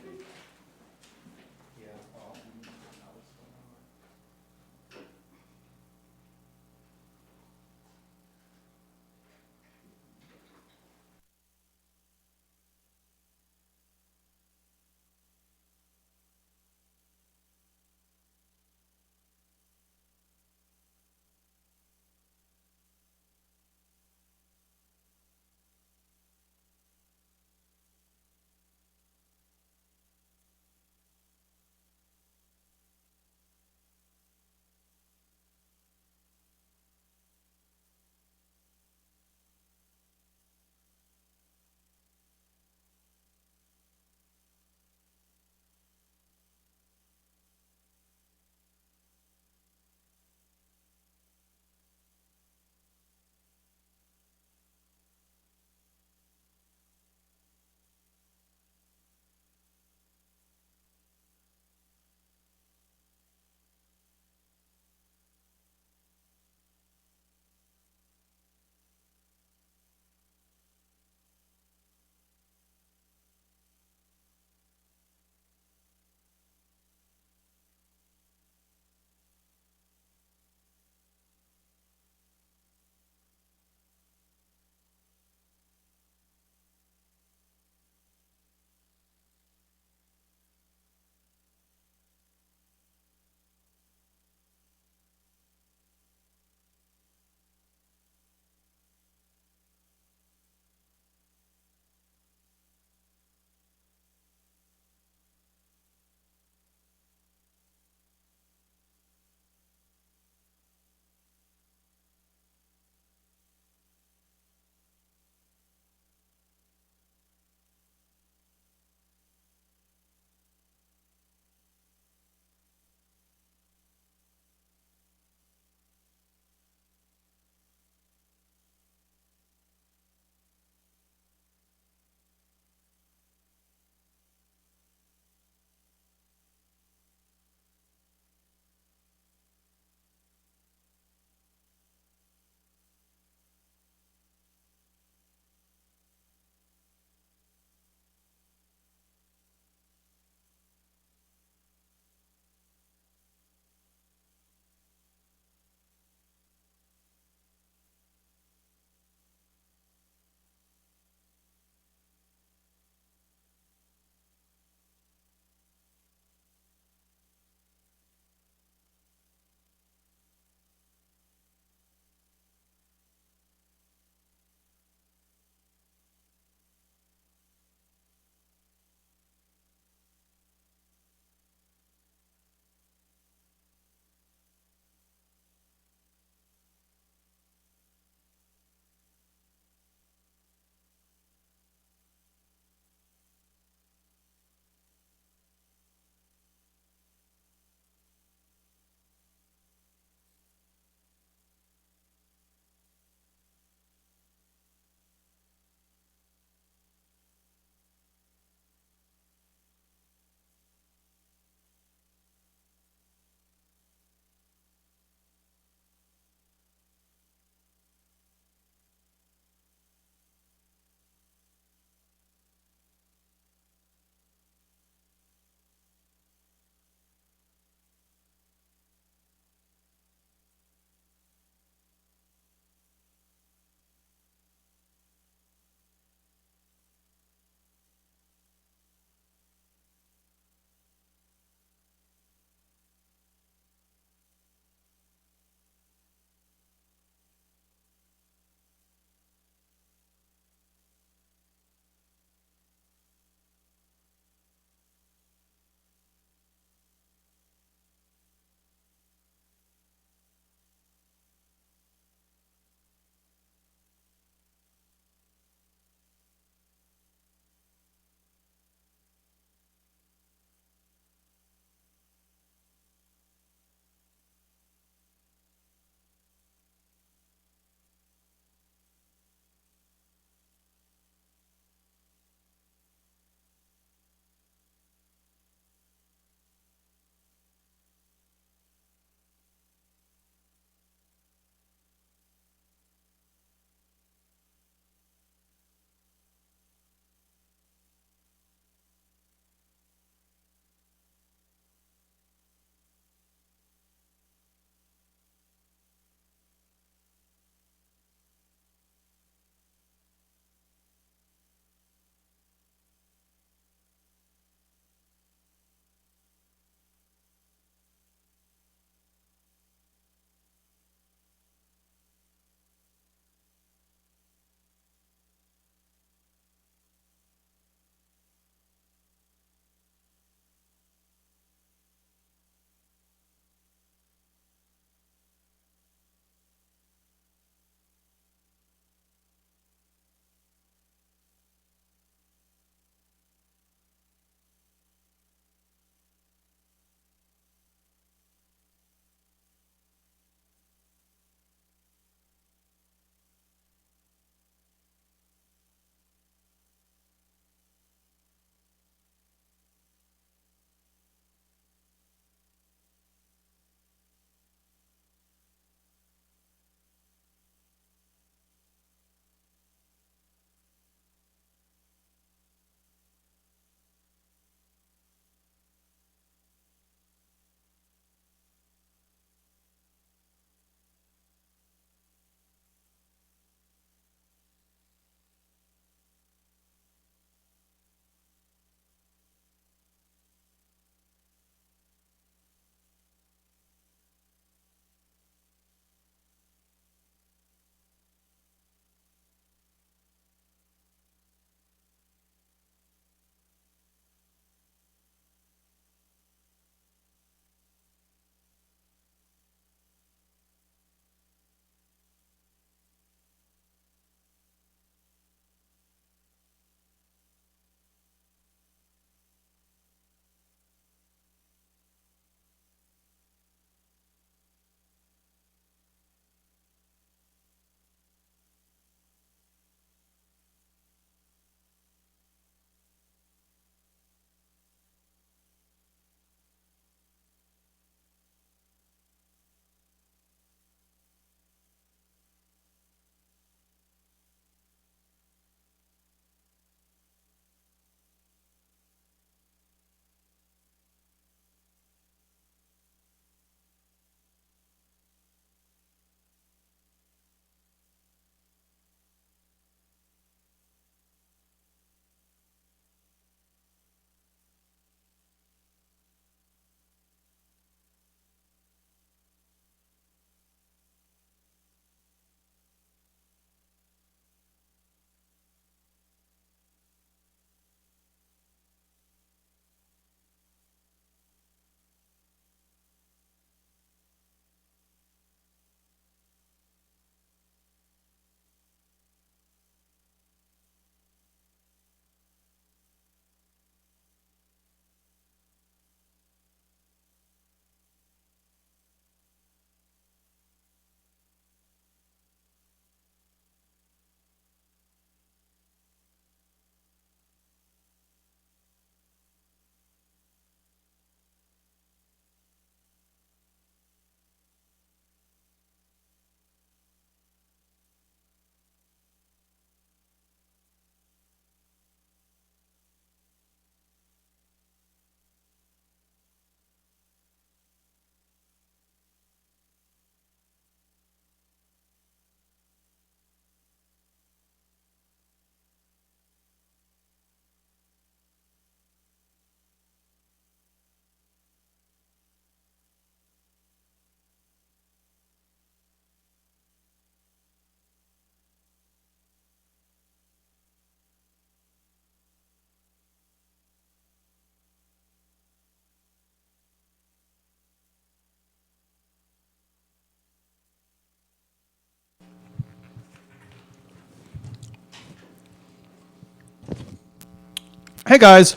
Hey guys,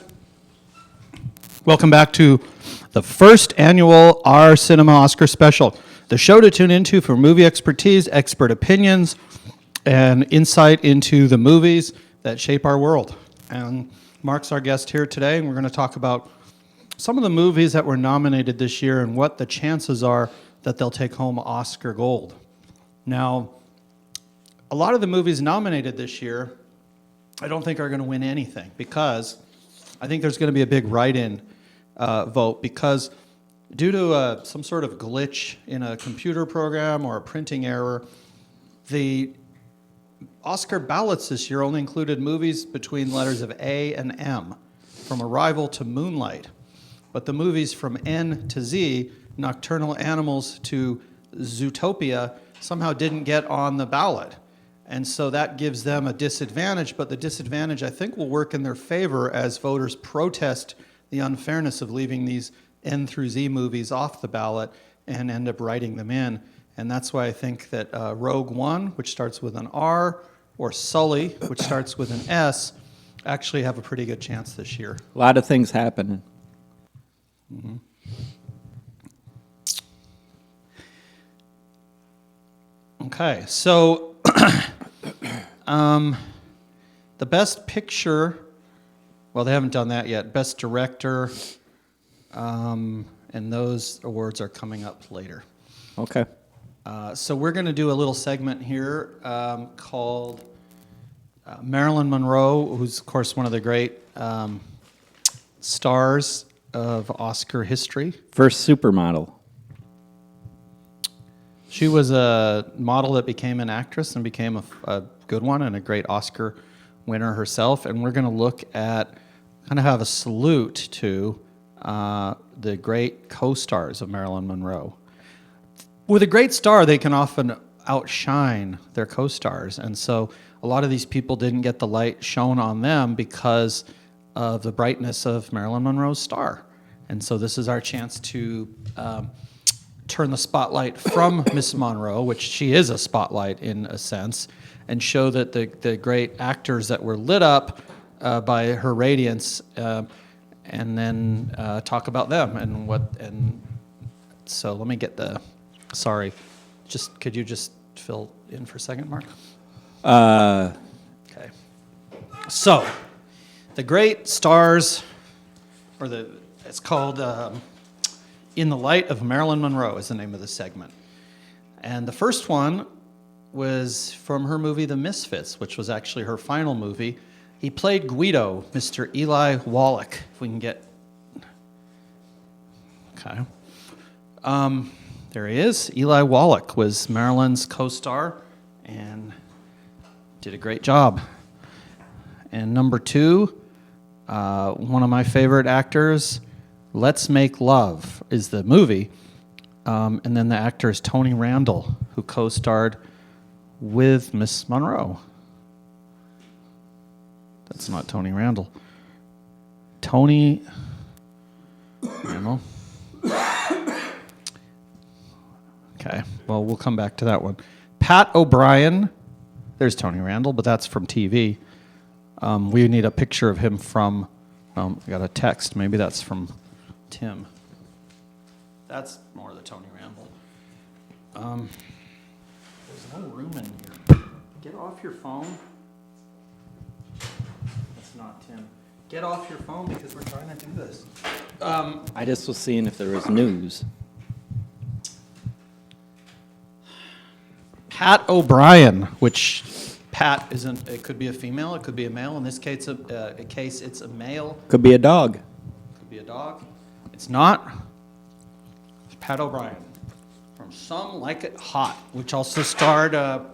welcome back to the first annual Our Cinema Oscar Special, the show to tune into for movie expertise, expert opinions, and insight into the movies that shape our world. And Mark's our guest here today, and we're going to talk about some of the movies that were nominated this year and what the chances are that they'll take home Oscar gold. Now, a lot of the movies nominated this year I don't think are going to win anything because I think there's going to be a big write-in vote because due to some sort of glitch in a computer program or a printing error, the Oscar ballots this year only included movies between letters of A and M, from Arrival to Moonlight. But the movies from N to Z, Nocturnal Animals to Zootopia, somehow didn't get on the ballot. And so that gives them a disadvantage, but the disadvantage, I think, will work in their favor as voters protest the unfairness of leaving these N through Z movies off the ballot and end up writing them in. And that's why I think that Rogue One, which starts with an R, or Sully, which starts with an S, actually have a pretty good chance this year. A lot of things happening. Okay, so the Best Picture, well, they haven't done that yet. Best Director, and those awards are coming up later. Okay. So we're going to do a little segment here called Marilyn Monroe, who's, of course, one of the great stars of Oscar history. First supermodel. She was a model that became an actress and became a good one and a great Oscar winner herself. And we're going to look at, kind of have a salute to the great co-stars of Marilyn Monroe. With a great star, they can often outshine their co-stars. And so a lot of these people didn't get the light shown on them because of the brightness of Marilyn Monroe's star. And so this is our chance to turn the spotlight from Miss Monroe, which she is a spotlight in a sense, and show that the great actors that were lit up by her radiance, and then talk about them and what. And so let me get the. Sorry, could you just fill in for a second, Mark? Okay. So, the great stars, it's called. In the Light of Marilyn Monroe is the name of the segment. And the first one was from her movie The Misfits, which was actually her final movie. He played Guido, Mr. Eli Wallach, if we can get... Okay. There he is. Eli Wallach was Marilyn's co-star and did a great job. And number two, one of my favorite actors, Let's Make Love is the movie. And then the actor is Tony Randall, who co-starred with Miss Monroe. That's not Tony Randall. Tony Randall. Okay, well, we'll come back to that one. Pat O'Brien. There's Tony Randall, but that's from TV. We need a picture of him from... I got a text. Maybe that's from... Tim. That's more the Tony Randall. There's no room in here. Get off your phone. That's not Tim. Get off your phone because we're trying to do this. I just was seeing if there was news. Pat O'Brien, which Pat isn't, it could be a female, it could be a male. In this case, it's a male. Could be a dog. Could be a dog. It's not. It's Pat O'Brien from Some Like It Hot, which also starred, that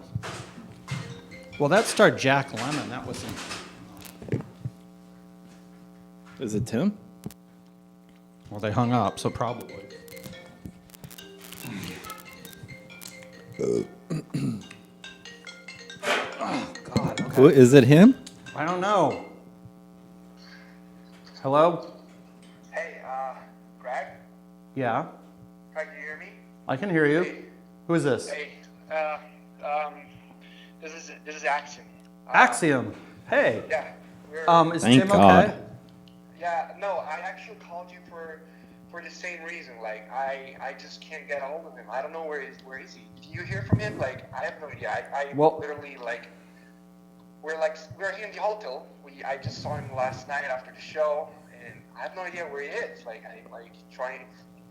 starred Jack Lemmon. That wasn't. Is it Tim? Well, they hung up, so probably. Oh, God. Okay. Is it him? I don't know. Hello? Hey, Greg? Yeah, Greg, can you hear me? I can hear you. Who is this? Hey, this is Axiom. Axiom. Hey. Yeah. Is Thank Tim God. okay? Yeah, no, I actually called you for the same reason. Like, I just can't get a hold of him. I don't know where is he? Do you hear from him? Like, I have no idea. I Well- literally we're here in the hotel. I just saw him last night after the show, and I have no idea where he is. Like, I trying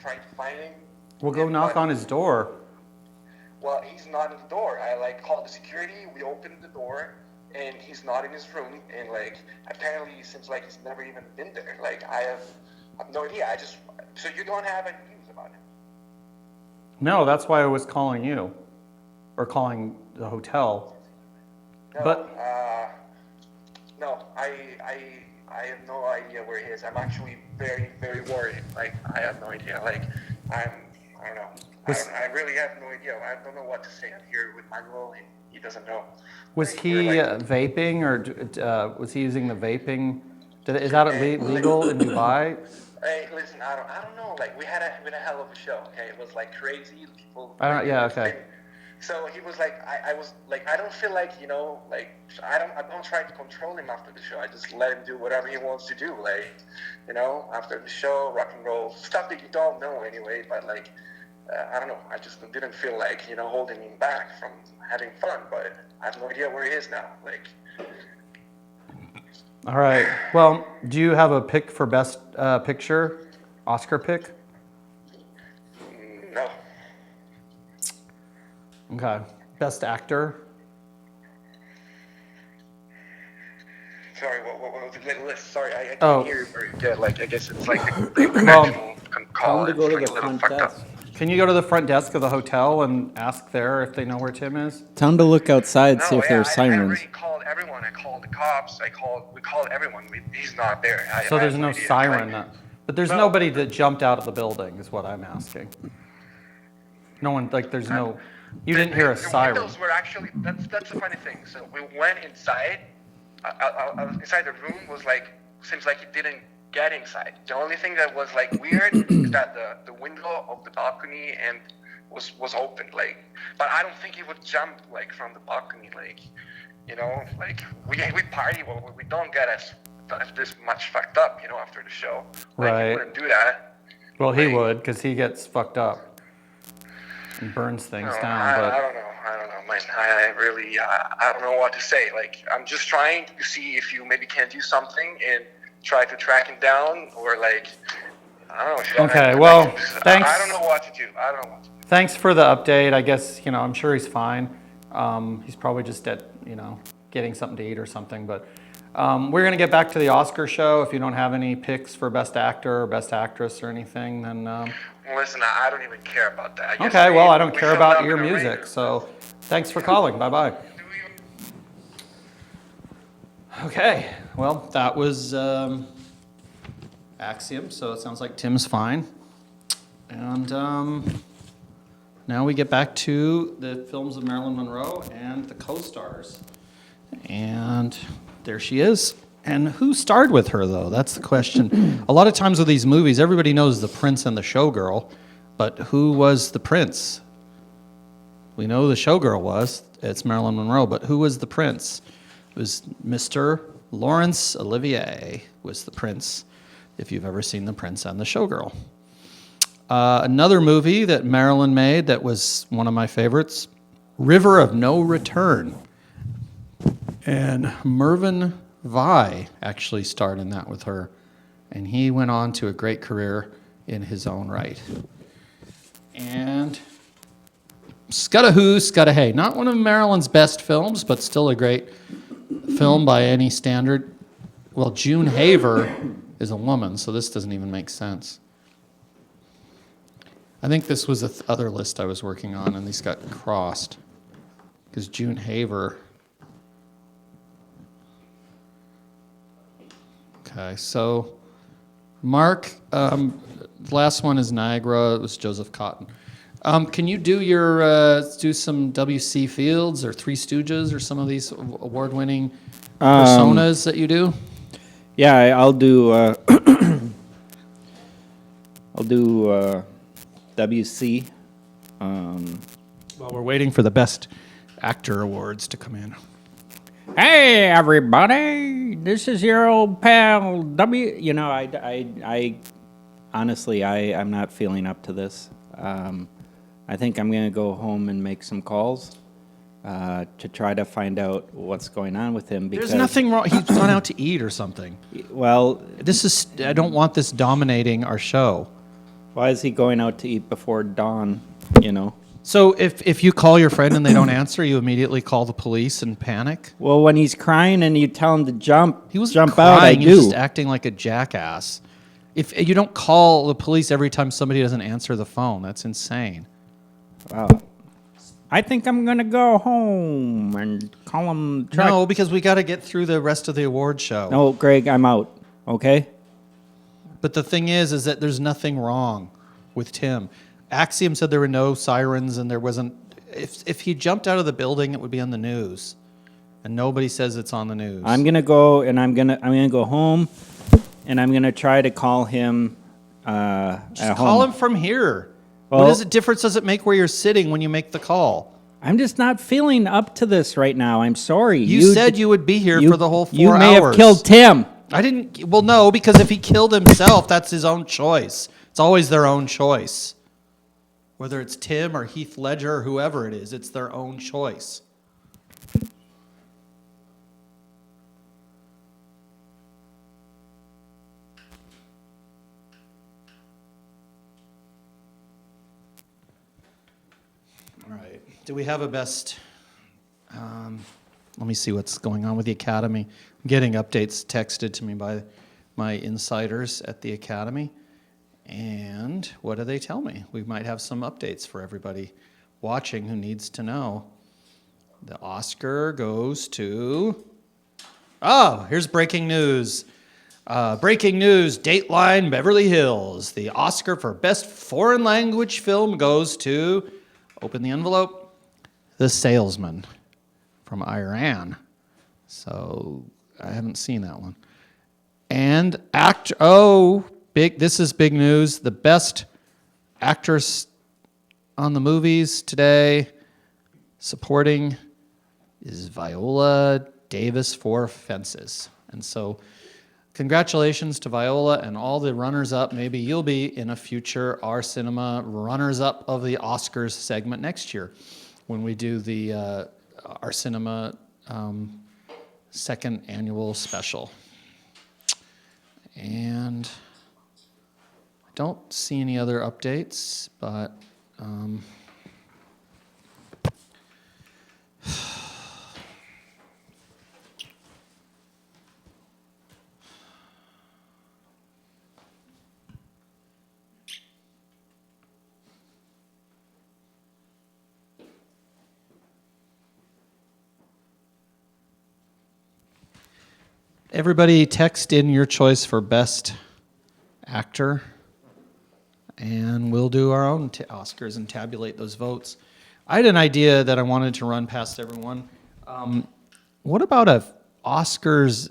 to find him. We'll go knock on his door. Well, he's not in the door. I called the security. We opened the door, and he's not in his room. And apparently, it seems like he's never even been there. Like, I have no idea. So you don't have any news about him? No, that's why I was calling you, or calling the hotel. No. But- No, I have no idea where he is. I'm actually very, very worried. Like, I have no idea. Like, I don't know. I really have no idea. I don't know what to say. I'm here with Manuel, and he doesn't know. Was Like, he we're vaping, or was he using the vaping? Is that legal in Dubai? Hey, listen, I don't know. Like, we had a hell of a show. Okay, it was crazy. People. Yeah, okay. So he was I was I don't feel like, I don't try to control him after the show. I just let him do whatever he wants to do. After the show, rock and roll stuff that you don't know anyway. But I don't know. I just didn't feel like holding him back from having fun. But I have no idea where he is now. All right. Well, do you have a pick for best picture? Oscar pick? No. Okay. Best actor? Sorry, what was the list? Sorry, I can't Oh. hear you very good. I guess it's the Well, call. Tell him to go to It's the a little front fucked up. desk. Can you go to the front desk of the hotel and ask there if they know where Tim is? Tell him to look outside, see No, if there's I sirens. already called everyone. I called the cops. We called everyone. He's not there. So I there's have no idea. siren. But there's No. nobody that jumped out of the building, is what I'm asking. No one, there's no. You didn't hear a The siren. windows were actually. That's the funny thing. So we went inside. I was inside the room. Was seems like it didn't get inside. The only thing that was weird is that the window of the balcony and was open. But I don't think he would jump from the balcony. We party. Well, we don't get as this much fucked up. After the show. Right. He wouldn't do that. Well, he Like- would, because he gets fucked up and burns things No, down. I But don't know, man. I really, I don't know what to say. I'm just trying to see if you maybe can do something and try to track him down, or I don't know. If you have Okay, any well, connections. thanks. I don't know what to do. I don't know what to do. thanks for the update. I guess, I'm sure he's fine. He's probably just at, getting something to eat or something. But we're going to get back to the Oscar show. If you don't have any picks for Best Actor or Best Actress or anything, then... Listen, I don't even care about that. Okay, well, I don't We care filled about up your in a music. rating. So thanks for calling. Bye-bye. Do you- Okay, well, that was Axiom, so it sounds like Tim's fine. And now we get back to the films of Marilyn Monroe and the co-stars. And there she is. And who starred with her, though? That's the question. A lot of times with these movies, everybody knows the prince and the showgirl, but who was the prince? We know the showgirl was. It's Marilyn Monroe, but who was the prince? It was Mr. Laurence Olivier was the prince, if you've ever seen The Prince and the Showgirl. Another movie that Marilyn made that was one of my favorites, River of No Return. And Mervyn Vai actually starred in that with her. And he went on to a great career in his own right. And Scudda-hoo, Scudda-hey. Not one of Marilyn's best films, but still a great film by any standard. Well, June Haver is a woman, so this doesn't even make sense. I think this was the other list I was working on, and these got crossed. Because June Haver... Okay, so Mark, the last one is Niagara. It was Joseph Cotton. Can you do do some W.C. Fields or Three Stooges or some of these award-winning personas that you do? Yeah, I'll do. I'll do WC. Well, we're waiting for the Best Actor awards to come in. Hey, everybody, this is your old pal W. You know, I honestly, I'm not feeling up to this. I think I'm going to go home and make some calls to try to find out what's going on with him. Because, There's nothing wrong. He's gone out to eat or something. Well, I don't want this dominating our show. why is he going out to eat before dawn? You know. So if you call your friend and they don't answer, you immediately call the police and panic? Well, when he's crying and you tell him to jump, He was jump crying. out. I He was do. just acting like a jackass. If you don't call the police every time somebody doesn't answer the phone, that's insane. Wow. I think I'm gonna go home and call him. No, because we got to get through the rest of the award show. No, Greg, I'm out. Okay. But the thing is that there's nothing wrong with Tim. Axiom said there were no sirens and there wasn't. If he jumped out of the building, it would be on the news, and nobody says it's on the news. I'm gonna go and I'm gonna go home, and I'm gonna try to call him. At Call home. him from here. Well- What difference does it make where you're sitting when you make the call? I'm just not feeling up to this right now. I'm sorry. You said you would be here for the whole 4 You hours. may have killed Tim. I didn't. Well, no, because if he killed himself, that's his own choice. It's always their own choice. Whether it's Tim or Heath Ledger or whoever it is, it's their own choice. All right. Do we have a best? Let me see what's going on with the Academy. I'm getting updates texted to me by my insiders at the Academy. And what do they tell me? We might have some updates for everybody watching who needs to know. The Oscar goes to... Oh, here's breaking news. Breaking news, Dateline Beverly Hills. The Oscar for Best Foreign Language Film goes to... Open the envelope. The Salesman from Iran. So I haven't seen that one. And this is big news. The best actress on the movies today, supporting, is Viola Davis for Fences. And so congratulations to Viola and all the runners-up. Maybe you'll be in a future Our Cinema runners-up of the Oscars segment next year when we do the Our Cinema second annual special. And I don't see any other updates, but everybody text in your choice for best actor, and we'll do our own Oscars and tabulate those votes. I had an idea that I wanted to run past everyone. What about a Oscars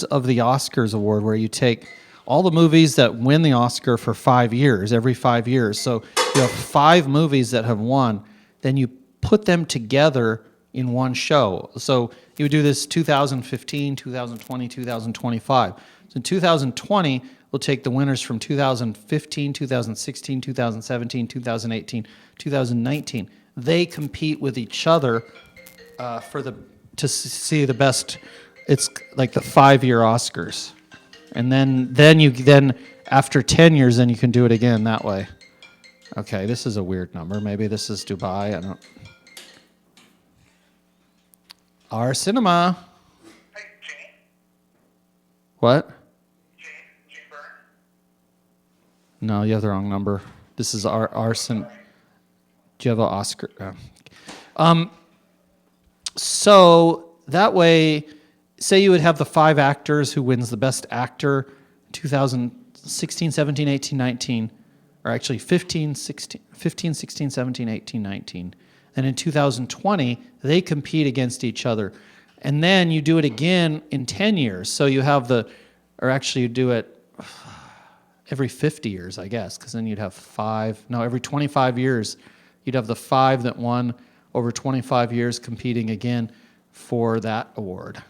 of the Oscars award, where you take all the movies that win the Oscar for 5 years, every 5 years. So you have 5 movies that have won, then you put them together in one show. So you would do this 2015, 2020, 2025. So in 2020, we'll take the winners from 2015, 2016, 2017, 2018, 2019. They compete with each other to see the best. It's like the 5-year Oscars. And then after 10 years, then you can do it again that way. Okay, this is a weird number. Maybe this is Dubai. I don't. Our Cinema. Hey, Jane. What? Jane Byrne. No, you have the wrong number. This is our Cinema. Do you have an Oscar? So that way, say you would have the 5 actors who wins the best actor 2016, 17, 18, 19, or actually 15, 16, 17, 18, 19. And in 2020, they compete against each other. And then you do it again in 10 years. So you have you do it every 50 years, I guess, because then you'd have every 25 years, you'd have the 5 that won over 25 years competing again for that award.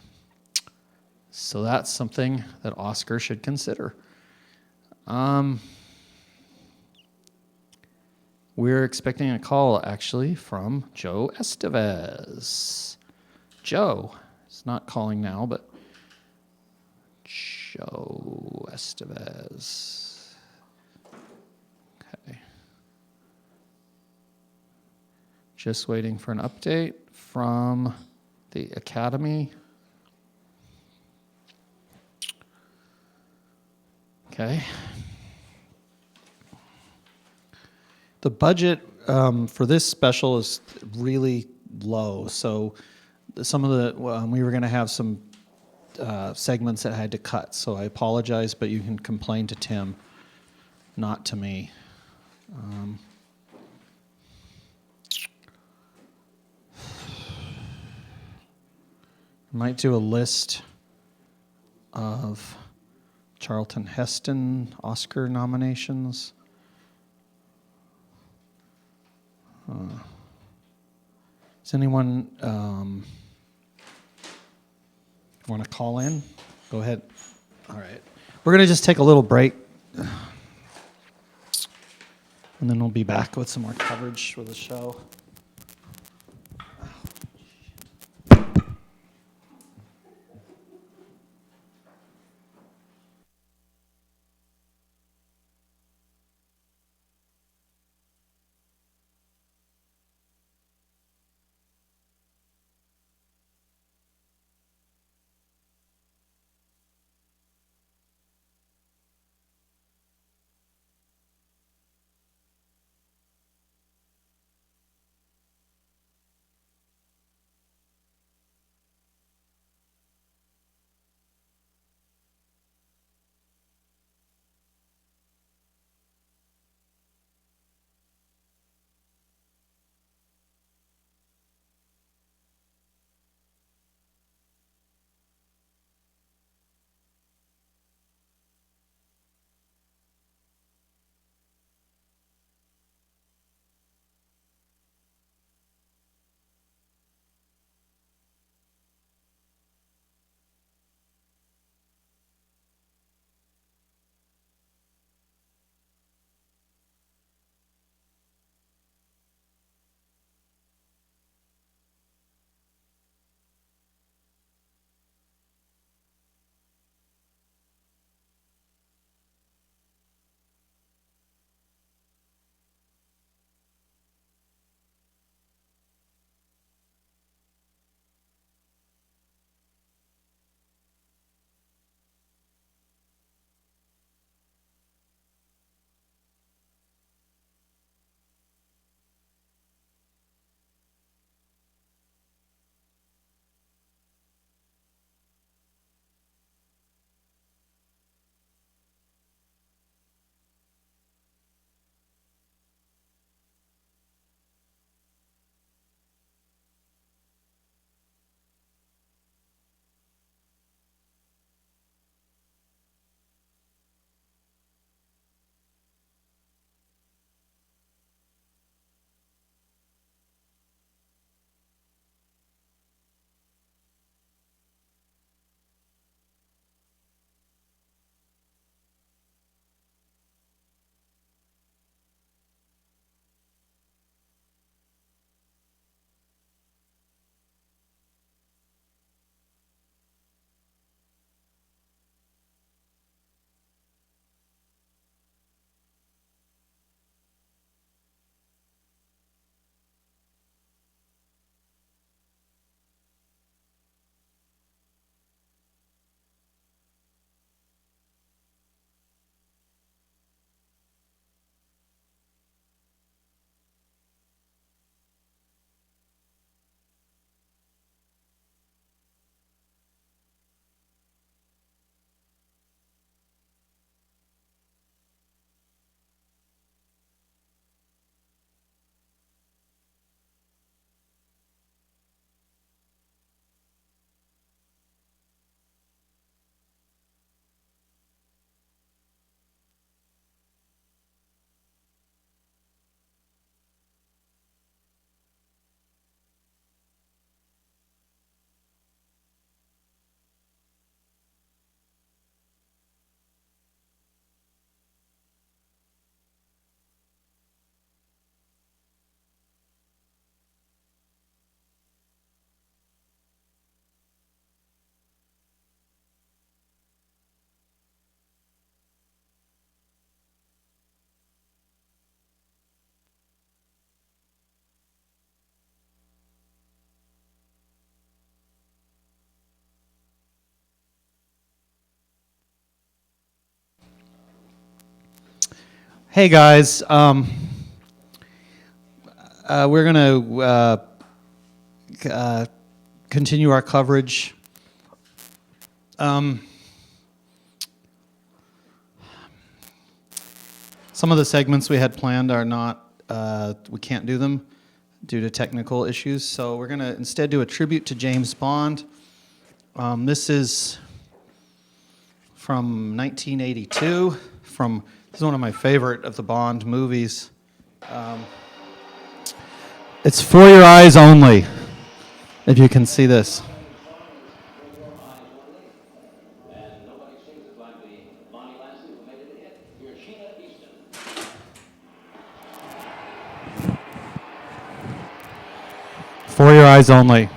So that's something that Oscar should consider. We're expecting a call, actually, from Joe Estevez. Joe is not calling now, but Joe Estevez. Okay. Just waiting for an update from the Academy. Okay. The budget for this special is really low, so some of the we were going to have some segments that I had to cut. So I apologize, but you can complain to Tim, not to me. I might do a list of Charlton Heston Oscar nominations. Does anyone want to call in? Go ahead. All right. We're going to just take a little break. And then we'll be back with some more coverage for the show. Hey guys, we're going to continue our coverage. Some of the segments we had planned are not, we can't do them due to technical issues. So we're going to instead do a tribute to James Bond. This is from 1982. This is one of my favorite of the Bond movies. It's For Your Eyes Only, if you can see this. For Your Eyes Only.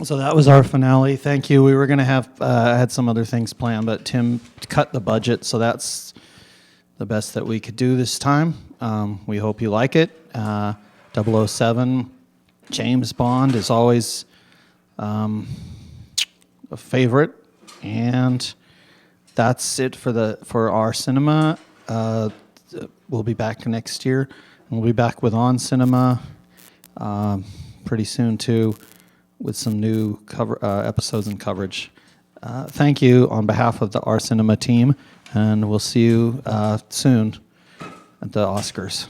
So that was our finale. Thank you. We were going to have, had some other things planned, but Tim cut the budget, so that's the best that we could do this time. We hope you like it. 007, James Bond is always a favorite, and that's it for our cinema. We'll be back next year, and we'll be back with On Cinema pretty soon too, with some new episodes and coverage. Thank you on behalf of the Our Cinema team, and we'll see you soon at the Oscars.